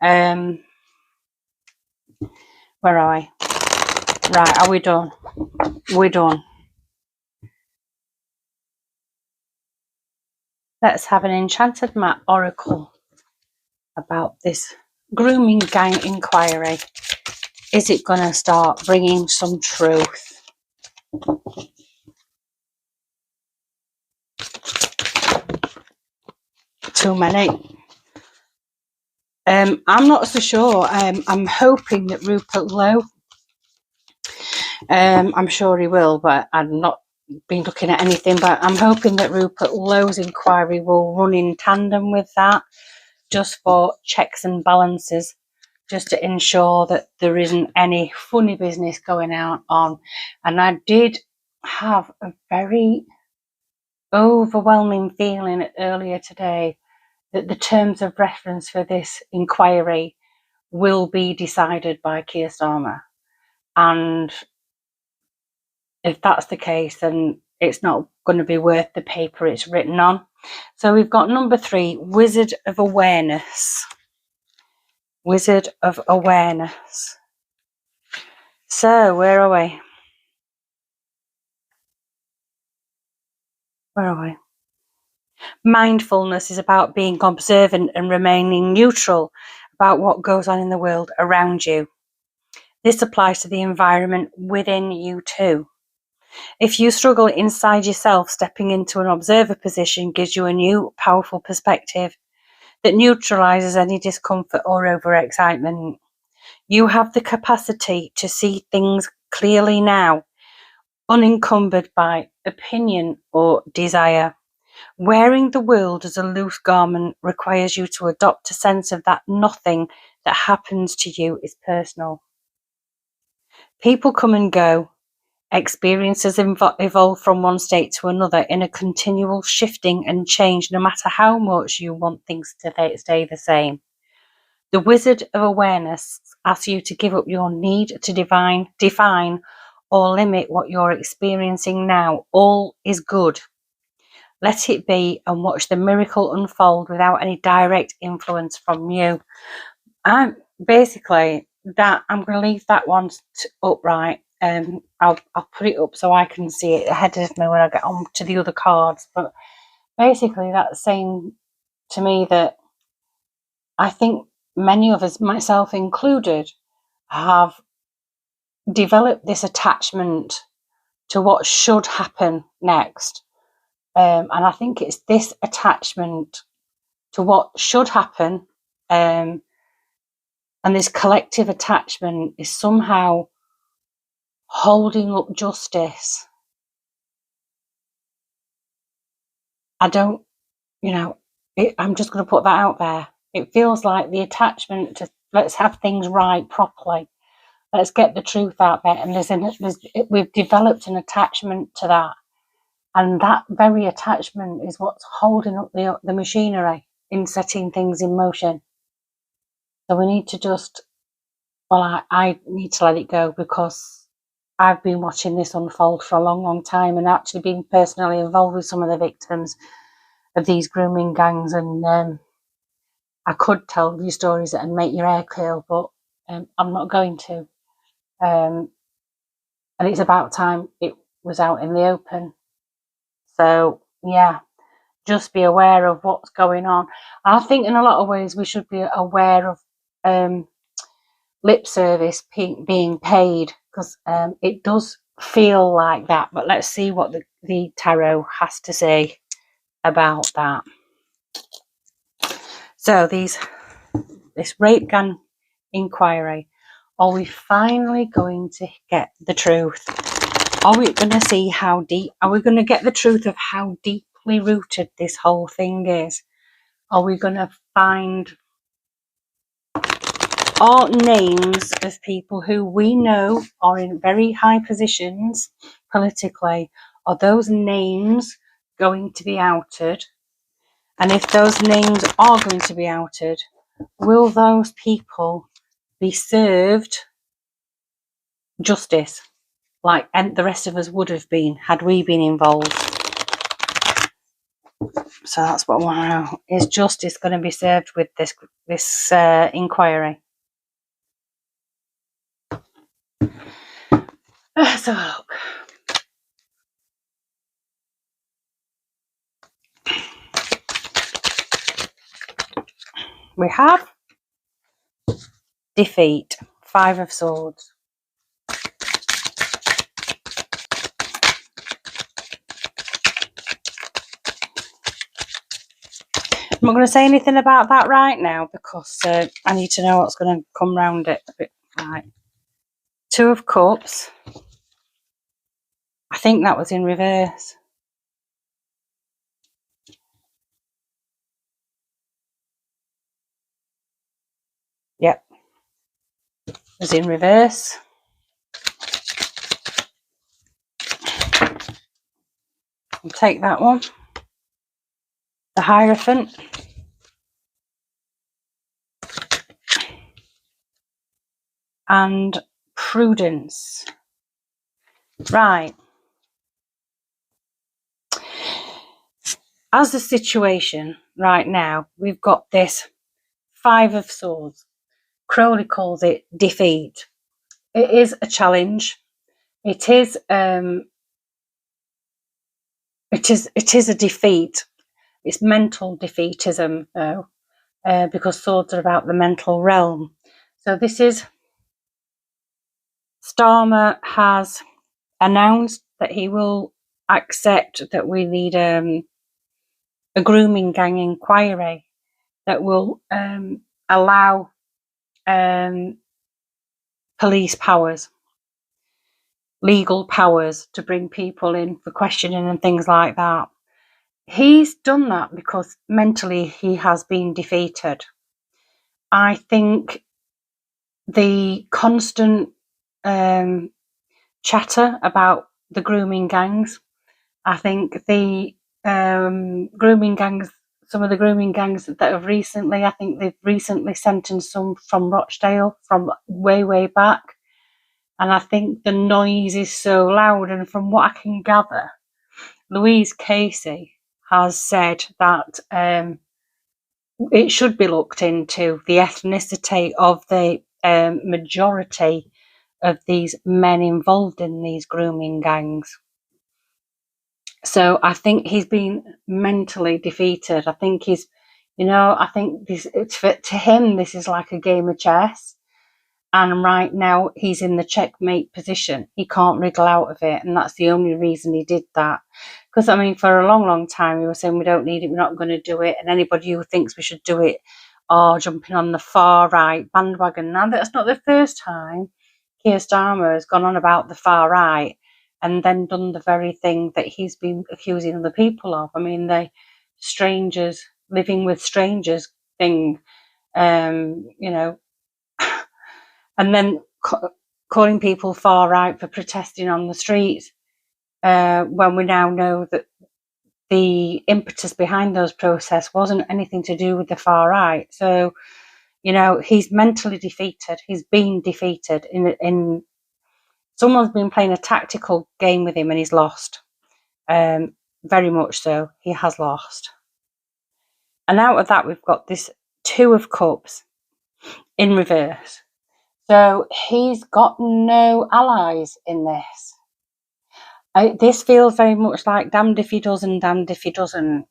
Where are I? Right, are we done? We're done. Let's have an enchanted mat oracle about this grooming gang inquiry. Is it going to start bringing some truth? Too many. I'm not so sure. I'm hoping that Rupert Lowe, I'm sure he will, but I've not been looking at anything, but I'm hoping that Rupert Lowe's inquiry will run in tandem with that, just for checks and balances, just to ensure that there isn't any funny business going on. And I did have a very overwhelming feeling earlier today that the terms of reference for this inquiry will be decided by Keir Starmer. And if that's the case, then it's not going to be worth the paper it's written on. So we've got number 3, Wizard of Awareness. Wizard of Awareness. So where are we? Where are we? Mindfulness is about being observant and remaining neutral about what goes on in the world around you. This applies to the environment within you too. If you struggle inside yourself, stepping into an observer position gives you a new, powerful perspective that neutralizes any discomfort or overexcitement. You have the capacity to see things clearly now, unencumbered by opinion or desire. Wearing the world as a loose garment requires you to adopt a sense of that nothing that happens to you is personal. People come and go. Experiences evolve from one state to another in a continual shifting and change, no matter how much you want things to stay the same. The Wizard of Awareness asks you to give up your need to define or limit what you're experiencing now. All is good. Let it be and watch the miracle unfold without any direct influence from you. Basically, that I'm going to leave that one upright. I'll put it up so I can see it ahead of me when I get on to the other cards. But basically, that's saying to me that I think many of us, myself included, have developed this attachment to what should happen next. And I think it's this attachment to what should happen, and this collective attachment is somehow holding up justice. I don't, I'm just going to put that out there. It feels like the attachment to let's have things right properly. Let's get the truth out there. And we've developed an attachment to that. And that very attachment is what's holding up the machinery in setting things in motion. So we need to just, well, I need to let it go, because I've been watching this unfold for a long, long time, and actually been personally involved with some of the victims of these grooming gangs. And I could tell you stories that would make your hair curl, but I'm not going to. And it's about time it was out in the open. So, yeah, just be aware of what's going on. I think in a lot of ways we should be aware of lip service being paid, because it does feel like that. But let's see what the tarot has to say about that. So this rape gang inquiry, are we finally going to get the truth? Are we going to see how deep, are we going to get the truth of how deeply rooted this whole thing is? Are we going to find all names of people who we know are in very high positions politically? Are those names going to be outed? And if those names are going to be outed, will those people be served justice like the rest of us would have been had we been involved? So that's what I want to know. Is justice going to be served with this inquiry? So look. We have defeat, 5 of Swords. I'm not going to say anything about that right now, because I need to know what's going to come round it a bit. Right. 2 of Cups. I think that was in reverse. Yep. It was in reverse. I'll take that one. The Hierophant. And Prudence. Right. As the situation right now, we've got this 5 of Swords. Crowley calls it defeat. It is a challenge. It is a defeat. It's mental defeatism, though, because swords are about the mental realm. So this is, Starmer has announced that he will accept that we need a grooming gang inquiry that will allow police powers, legal powers, to bring people in for questioning and things like that. He's done that because mentally he has been defeated. I think the constant chatter about the grooming gangs, I think the grooming gangs, some of the grooming gangs that have recently, I think they've recently sentenced some from Rochdale from way, way back. And I think the noise is so loud. And from what I can gather, Louise Casey has said that it should be looked into the ethnicity of the majority of these men involved in these grooming gangs. So I think he's been mentally defeated. I think he's, I think to him, this is like a game of chess. And right now he's in the checkmate position. He can't wriggle out of it. And that's the only reason he did that. Because, I mean, for a long, long time, we were saying we don't need it, we're not going to do it. And anybody who thinks we should do it are jumping on the far right bandwagon. Now, that's not the first time Keir Starmer has gone on about the far right and then done the very thing that he's been accusing other people of. I mean, the strangers, living with strangers thing, and then calling people far right for protesting on the streets. when we now know that the impetus behind those protests wasn't anything to do with the far right. So, you know, he's mentally defeated. He's been defeated. In someone's been playing a tactical game with him, and he's lost. Very much so. He has lost. And out of that, we've got this Two of Cups in reverse. So he's got no allies in this. This feels very much like damned if he does and damned if he doesn't.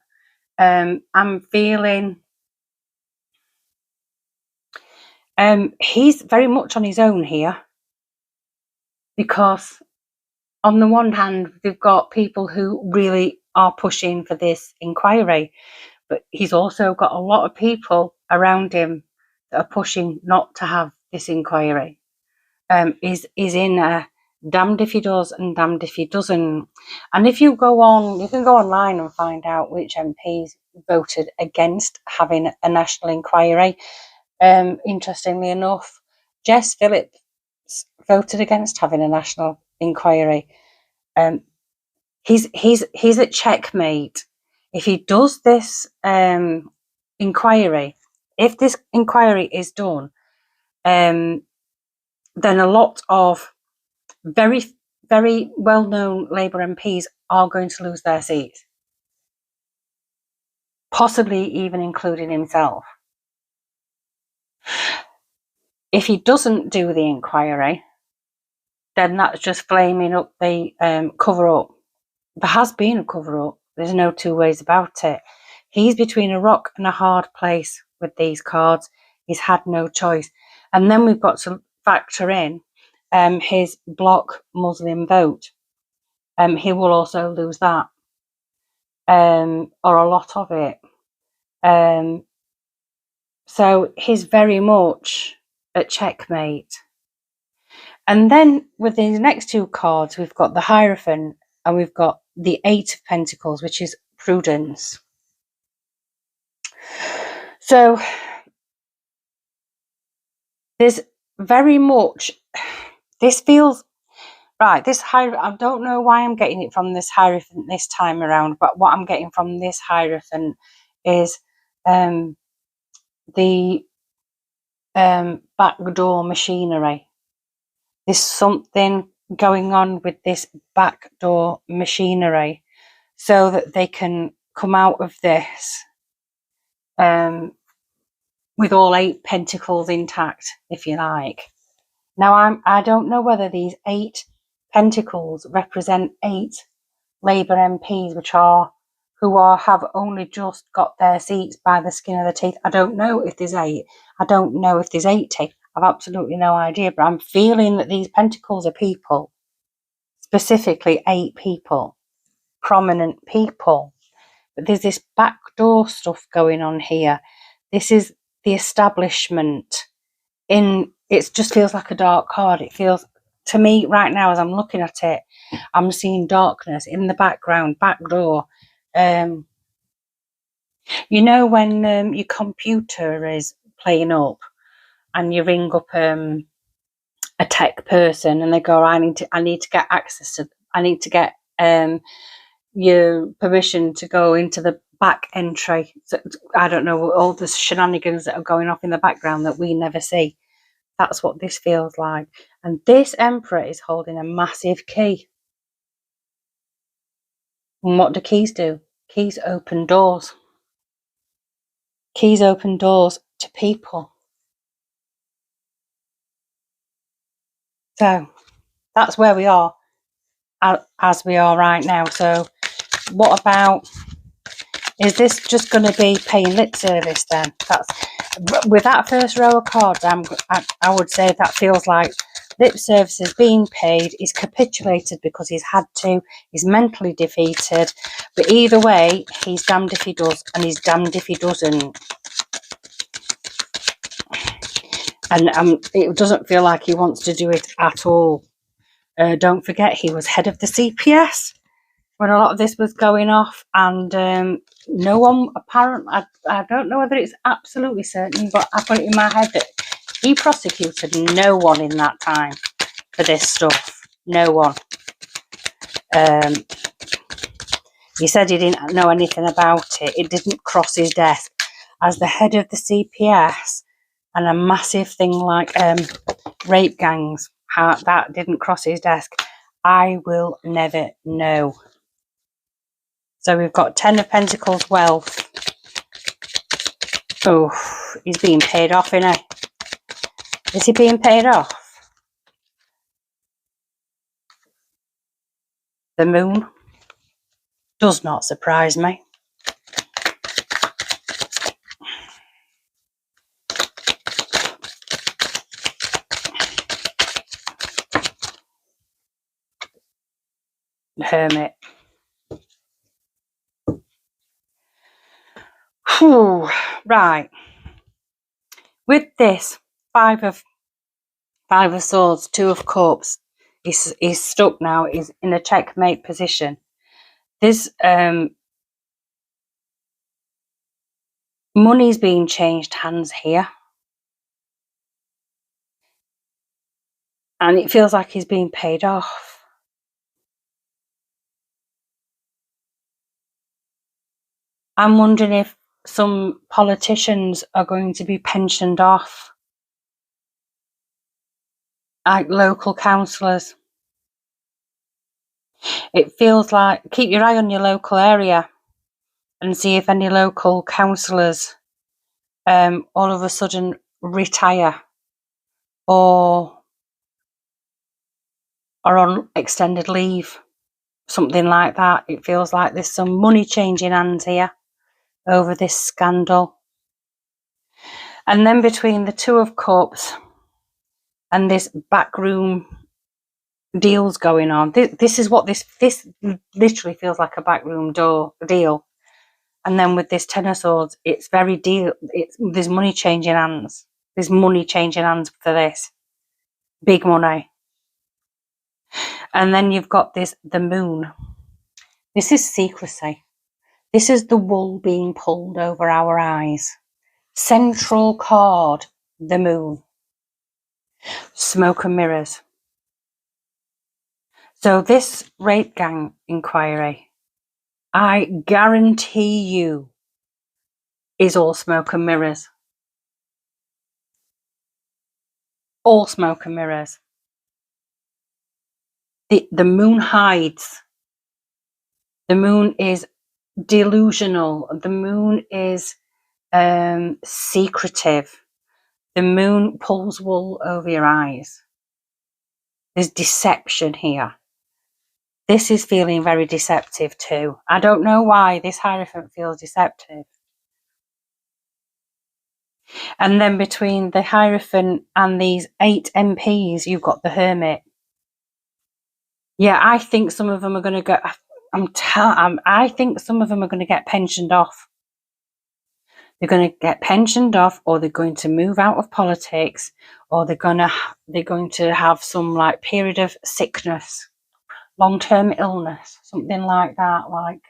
I'm feeling he's very much on his own here, because on the one hand, we've got people who really are pushing for this inquiry, but he's also got a lot of people around him that are pushing not to have this inquiry. Is in a damned if he does and damned if he doesn't. And if you go on, you can go online and find out which MPs voted against having a national inquiry. Interestingly enough, Jess Phillips voted against having a national inquiry. He's at checkmate. If he does this inquiry, if this inquiry is done, then a lot of very, very well-known Labour MPs are going to lose their seats, possibly even including himself. If he doesn't do the inquiry, then that's just flaming up the cover-up. There has been a cover-up. There's no two ways about it. He's between a rock and a hard place with these cards. He's had no choice. And then we've got to factor in his bloc Muslim vote. He will also lose that, or a lot of it. So he's very much at checkmate. And then with these next two cards, we've got the Hierophant and we've got the Eight of Pentacles, which is prudence. So there's very much, this feels, right, this Hierophant, I don't know why I'm getting it from this Hierophant this time around, but what I'm getting from this Hierophant is the backdoor machinery. There's something going on with this backdoor machinery so that they can come out of this with all 8 pentacles intact, if you like. Now, I don't know whether these 8 pentacles represent 8 Labour MPs, who have only just got their seats by the skin of their teeth. I don't know if there's 8. I don't know if there's 80. I've absolutely no idea, but I'm feeling that these pentacles are people, specifically 8 people, prominent people. But there's this backdoor stuff going on here. This is the establishment. It just feels like a dark card. It feels, to me right now, as I'm looking at it, I'm seeing darkness in the background, backdoor. You know when your computer is playing up and you ring up a tech person and they go, I need to get access to, I need to get your permission to go into the back entry. So, I don't know, all the shenanigans that are going off in the background that we never see. That's what this feels like. And this Emperor is holding a massive key. And what do keys do? Keys open doors. Keys open doors to people. So that's where we are, as we are right now. So what about, is this just going to be paying lip service then? With that first row of cards, I would say that feels like lip service is being paid. He's capitulated because he's had to. He's mentally defeated. But either way, he's damned if he does and he's damned if he doesn't. And it doesn't feel like he wants to do it at all. Don't forget, he was head of the CPS when a lot of this was going off, and no one apparently, I don't know whether it's absolutely certain, but I put it in my head that he prosecuted no one in that time for this stuff. No one. He said he didn't know anything about it. It didn't cross his desk. As the head of the CPS and a massive thing like rape gangs, how that didn't cross his desk, I will never know. So we've got 10 of Pentacles wealth. Oh, he's being paid off, isn't he? Is he being paid off? The moon does not surprise me. The Hermit. Whew. Right. With this, five of Swords, Two of Cups, he's stuck now. He's in a checkmate position. This money's being changed hands here. And it feels like he's being paid off. I'm wondering if some politicians are going to be pensioned off. Like local councillors. It feels like, keep your eye on your local area and see if any local councillors all of a sudden retire or are on extended leave. Something like that. It feels like there's some money changing hands here over this scandal. And then between the Two of Cups and this backroom deals going on, this is what this literally feels like, a backroom deal. And then with this Ten of Swords, it's very deal. There's money changing hands. There's money changing hands for this. Big money. And then you've got the moon. This is secrecy. This is the wool being pulled over our eyes. Central card, the moon. Smoke and mirrors. So this rape gang inquiry, I guarantee you, is all smoke and mirrors. All smoke and mirrors. The moon hides. The moon is delusional. The moon is secretive. The moon pulls wool over your eyes. There's deception here. This is feeling very deceptive too. I don't know why this Hierophant feels deceptive. And then between the Hierophant and these 8 MPs, you've got the Hermit. Yeah, I think some of them are going to go. I think some of them are going to get pensioned off. They're going to get pensioned off, or they're going to move out of politics, or they're going to have some like period of sickness, long-term illness, something like that. Like,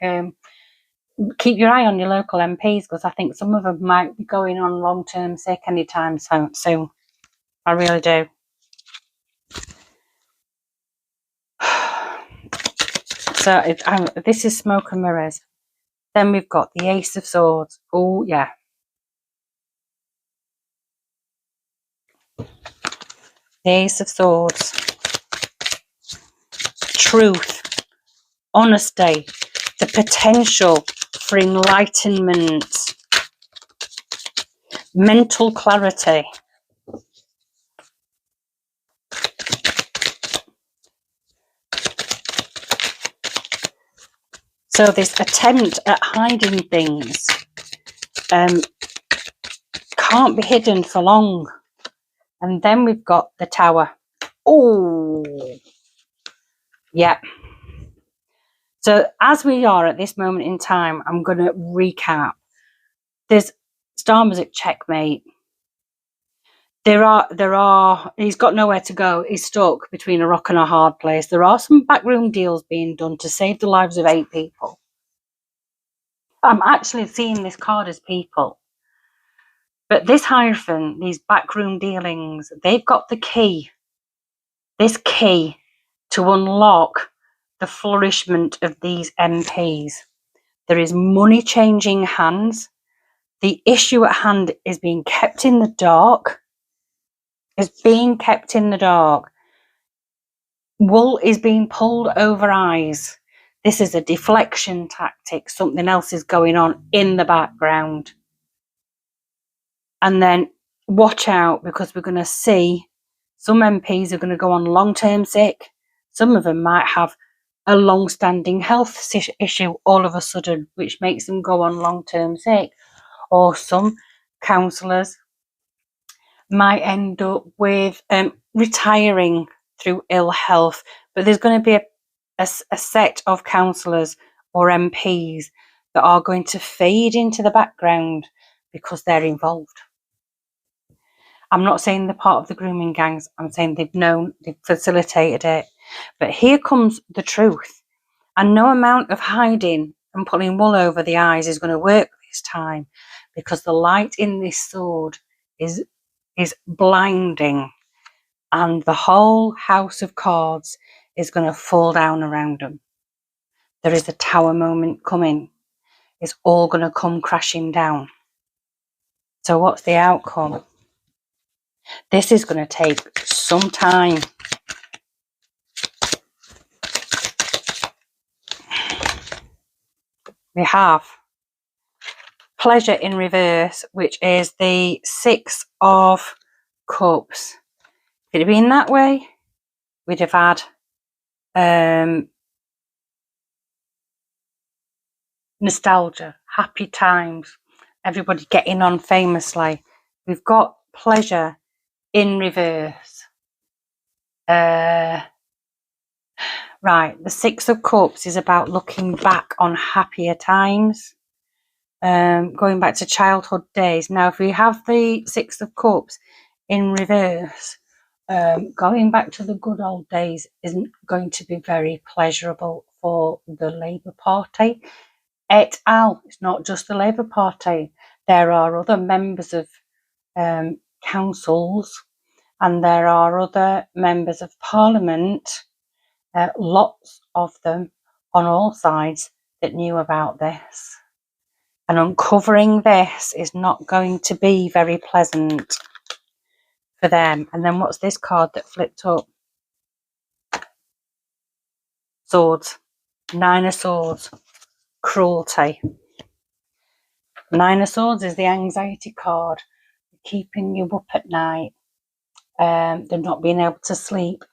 keep your eye on your local MPs, because I think some of them might be going on long-term sick anytime soon. I really do. So this is smoke and mirrors. Then we've got the Ace of Swords. Oh, yeah. The Ace of Swords. Truth. Honesty. The potential for enlightenment. Mental clarity. So this attempt at hiding things can't be hidden for long. And then we've got the Tower. Oh, yeah. So as we are at this moment in time, I'm going to recap. There's Star Music checkmate. He's got nowhere to go. He's stuck between a rock and a hard place. There are some backroom deals being done to save the lives of 8 people. I'm actually seeing this card as people. But this Hierophant, these backroom dealings, they've got the key. This key to unlock the flourishment of these MPs. There is money changing hands. The issue at hand is being kept in the dark. Wool is being pulled over eyes. This is a deflection tactic. Something else is going on in the background. And then watch out, because we're going to see some MPs are going to go on long-term sick. Some of them might have a long-standing health issue all of a sudden, which makes them go on long-term sick. Or some councillors might end up with retiring through ill health. But there's going to be a set of councillors or MPs that are going to fade into the background because they're involved. I'm not saying they're part of the grooming gangs. I'm saying they've facilitated it. But here comes the truth. And no amount of hiding and pulling wool over the eyes is going to work this time, because the light in this sword is blinding, and the whole house of cards is going to fall down around them. There is a tower moment coming. It's all going to come crashing down. So what's the outcome? This is going to take some time. We have pleasure in reverse, which is the 6 of Cups. If it had been that way, we'd have had nostalgia, happy times, everybody getting on famously. We've got pleasure in reverse. Right, the 6 of Cups is about looking back on happier times, going back to childhood days. Now, if we have the 6 of Cups in reverse, going back to the good old days isn't going to be very pleasurable for the Labour Party et al. It's not just the Labour Party. There are other members of councils, and there are other members of Parliament, lots of them on all sides, that knew about this. And uncovering this is not going to be very pleasant for them. And then what's this card that flipped up? Swords. 9 of Swords. Cruelty. 9 of Swords is the anxiety card, keeping you up at night. They're not being able to sleep.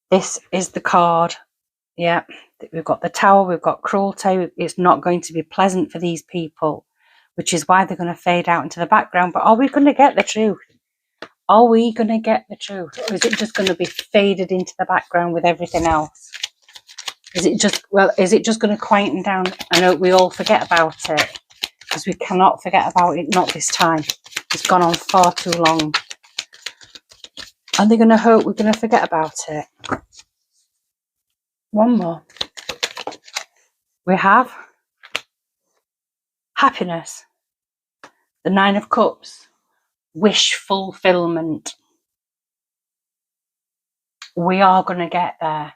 This is the card. Yeah, we've got the Tower, we've got cruelty. It's not going to be pleasant for these people, which is why they're going to fade out into the background. But are we going to get the truth? Are we going to get the truth? Or is it just going to be faded into the background with everything else? Is it just going to quieten down? I know we all forget about it, because we cannot forget about it. Not this time. It's gone on far too long. Are they going to hope we're going to forget about it? One more. We have happiness. The 9 of Cups. Wish fulfillment. We are going to get there.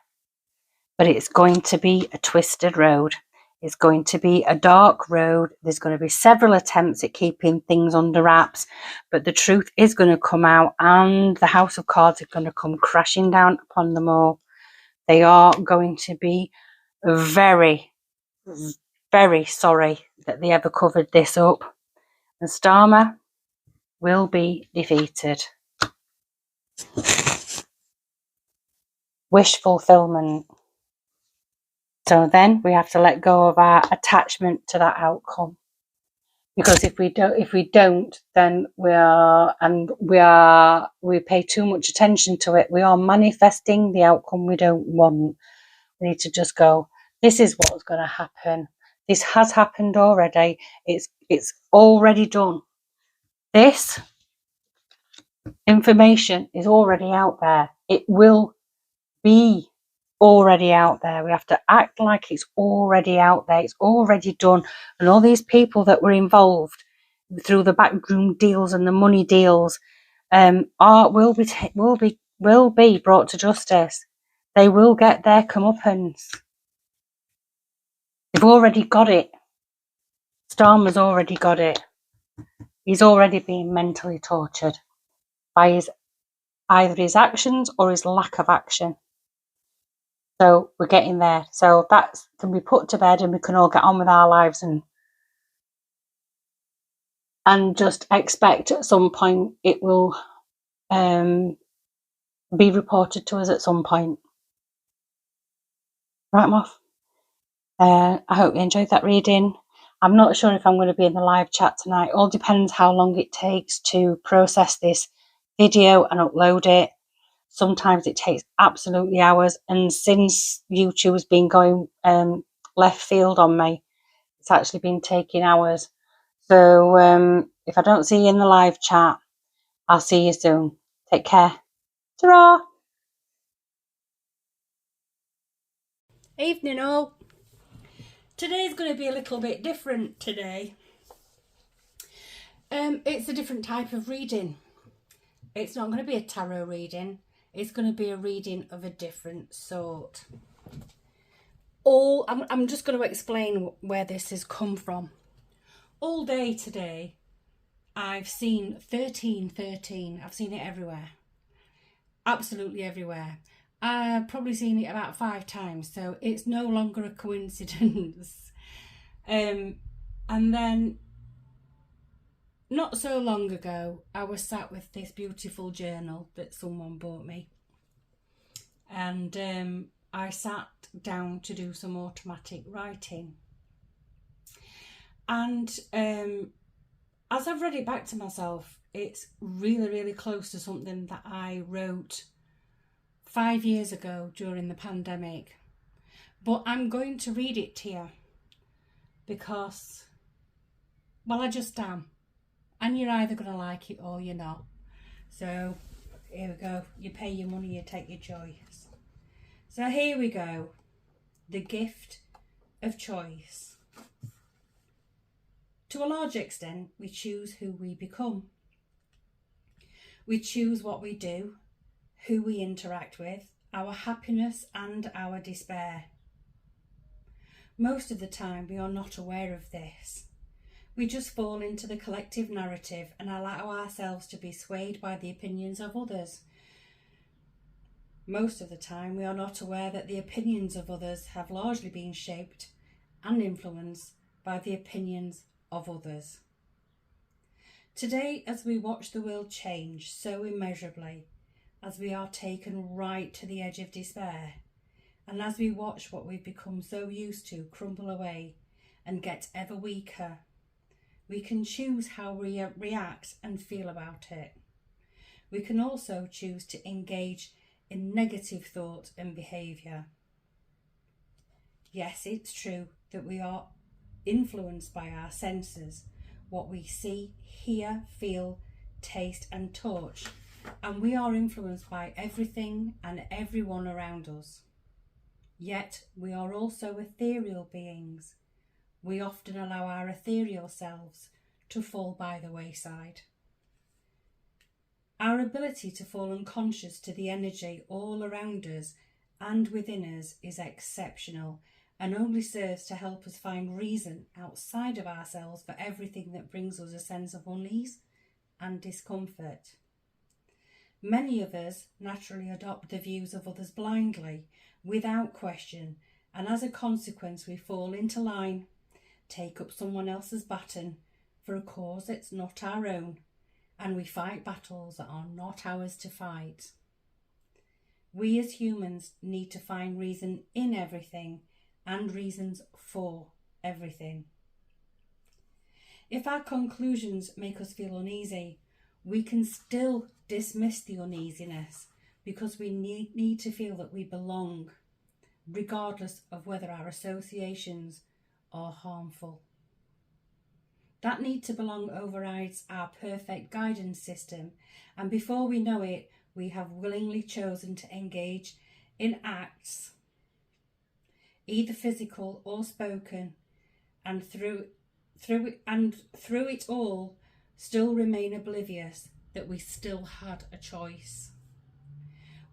But it's going to be a twisted road. It's going to be a dark road. There's going to be several attempts at keeping things under wraps, but the truth is going to come out, and the House of Cards are going to come crashing down upon them all. They are going to be very, very sorry that they ever covered this up. And Starmer will be defeated. Wish fulfillment. So then we have to let go of our attachment to that outcome, because if we don't, then we pay too much attention to it. We are manifesting the outcome we don't want. We need to just go, this is what's going to happen. This has happened already. It's already done. This information is already out there. It will be already out there. We have to act like it's already out there. It's already done. And all these people that were involved through the backroom deals and the money deals will be brought to justice. They will get their comeuppance. They've already got it. Storm has already got it. He's already being mentally tortured by either his actions or his lack of action. So we're getting there. So that can be put to bed and we can all get on with our lives and just expect at some point it will be reported to us at some point. Right, Moth? I hope you enjoyed that reading. I'm not sure if I'm going to be in the live chat tonight. All depends how long it takes to process this video and upload it. Sometimes it takes absolutely hours. And since YouTube has been going left field on me, it's actually been taking hours. So if I don't see you in the live chat, I'll see you soon. Take care. Ta-ra! Evening all. Today's going to be a little bit different today. It's a different type of reading. It's not going to be a tarot reading. It's going to be a reading of a different sort. I'm just going to explain where this has come from. All day today, I've seen 1313. I've seen it everywhere. Absolutely everywhere. I've probably seen it about 5 times, so it's no longer a coincidence. And then, not so long ago, I was sat with this beautiful journal that someone bought me. And I sat down to do some automatic writing. And as I've read it back to myself, it's really, really close to something that I wrote 5 years ago during the pandemic. But I'm going to read it to you because, well, I just am. And you're either going to like it or you're not. So here we go. You pay your money, you take your choice. So here we go. The gift of choice. To a large extent, we choose who we become. We choose what we do, who we interact with, our happiness and our despair. Most of the time, we are not aware of this. We just fall into the collective narrative and allow ourselves to be swayed by the opinions of others. Most of the time, we are not aware that the opinions of others have largely been shaped and influenced by the opinions of others. Today, as we watch the world change so immeasurably, as we are taken right to the edge of despair, and as we watch what we've become so used to crumble away and get ever weaker, we can choose how we react and feel about it. We can also choose to engage in negative thought and behaviour. Yes, it's true that we are influenced by our senses, what we see, hear, feel, taste and touch, and we are influenced by everything and everyone around us. Yet we are also ethereal beings. We often allow our ethereal selves to fall by the wayside. Our ability to fall unconscious to the energy all around us and within us is exceptional and only serves to help us find reason outside of ourselves for everything that brings us a sense of unease and discomfort. Many of us naturally adopt the views of others blindly, without question, and as a consequence we fall into line, take up someone else's baton for a cause that's not our own, and we fight battles that are not ours to fight. We as humans need to find reason in everything and reasons for everything. If our conclusions make us feel uneasy, we can still dismiss the uneasiness because we need to feel that we belong, regardless of whether our associations are harmful. That need to belong overrides our perfect guidance system, and before we know it, we have willingly chosen to engage in acts, either physical or spoken, and through it all, still remain oblivious that we still had a choice.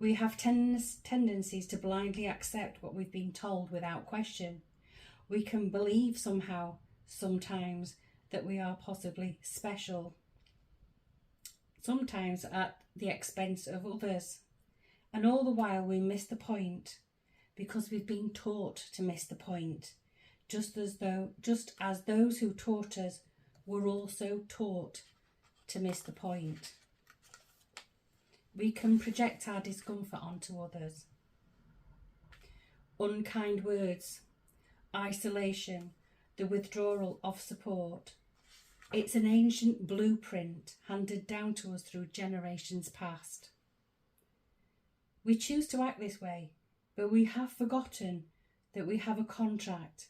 We have tendencies to blindly accept what we've been told without question. We can believe somehow, sometimes, that we are possibly special, sometimes at the expense of others. And all the while we miss the point because we've been taught to miss the point, just as those who taught us were also taught to miss the point. We can project our discomfort onto others. Unkind words, isolation, the withdrawal of support. It's an ancient blueprint handed down to us through generations past. We choose to act this way, but we have forgotten that we have a contract,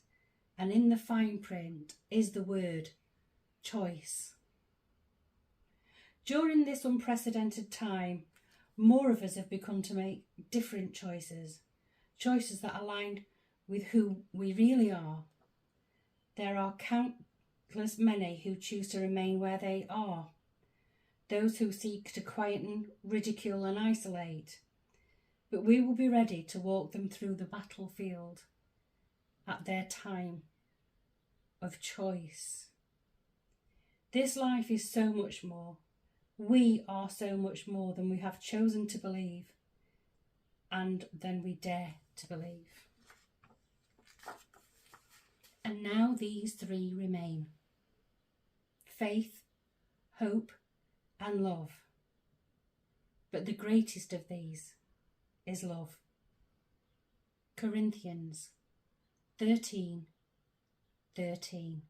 and in the fine print is the word choice. During this unprecedented time, more of us have begun to make different choices that align with who we really are. There are countless many who choose to remain where they are, those who seek to quieten, ridicule and isolate. But we will be ready to walk them through the battlefield at their time of choice. This life is so much more. We are so much more than we have chosen to believe and than we dare to believe. And now these three remain: faith, hope, and love. But the greatest of these is love. Corinthians 13:13.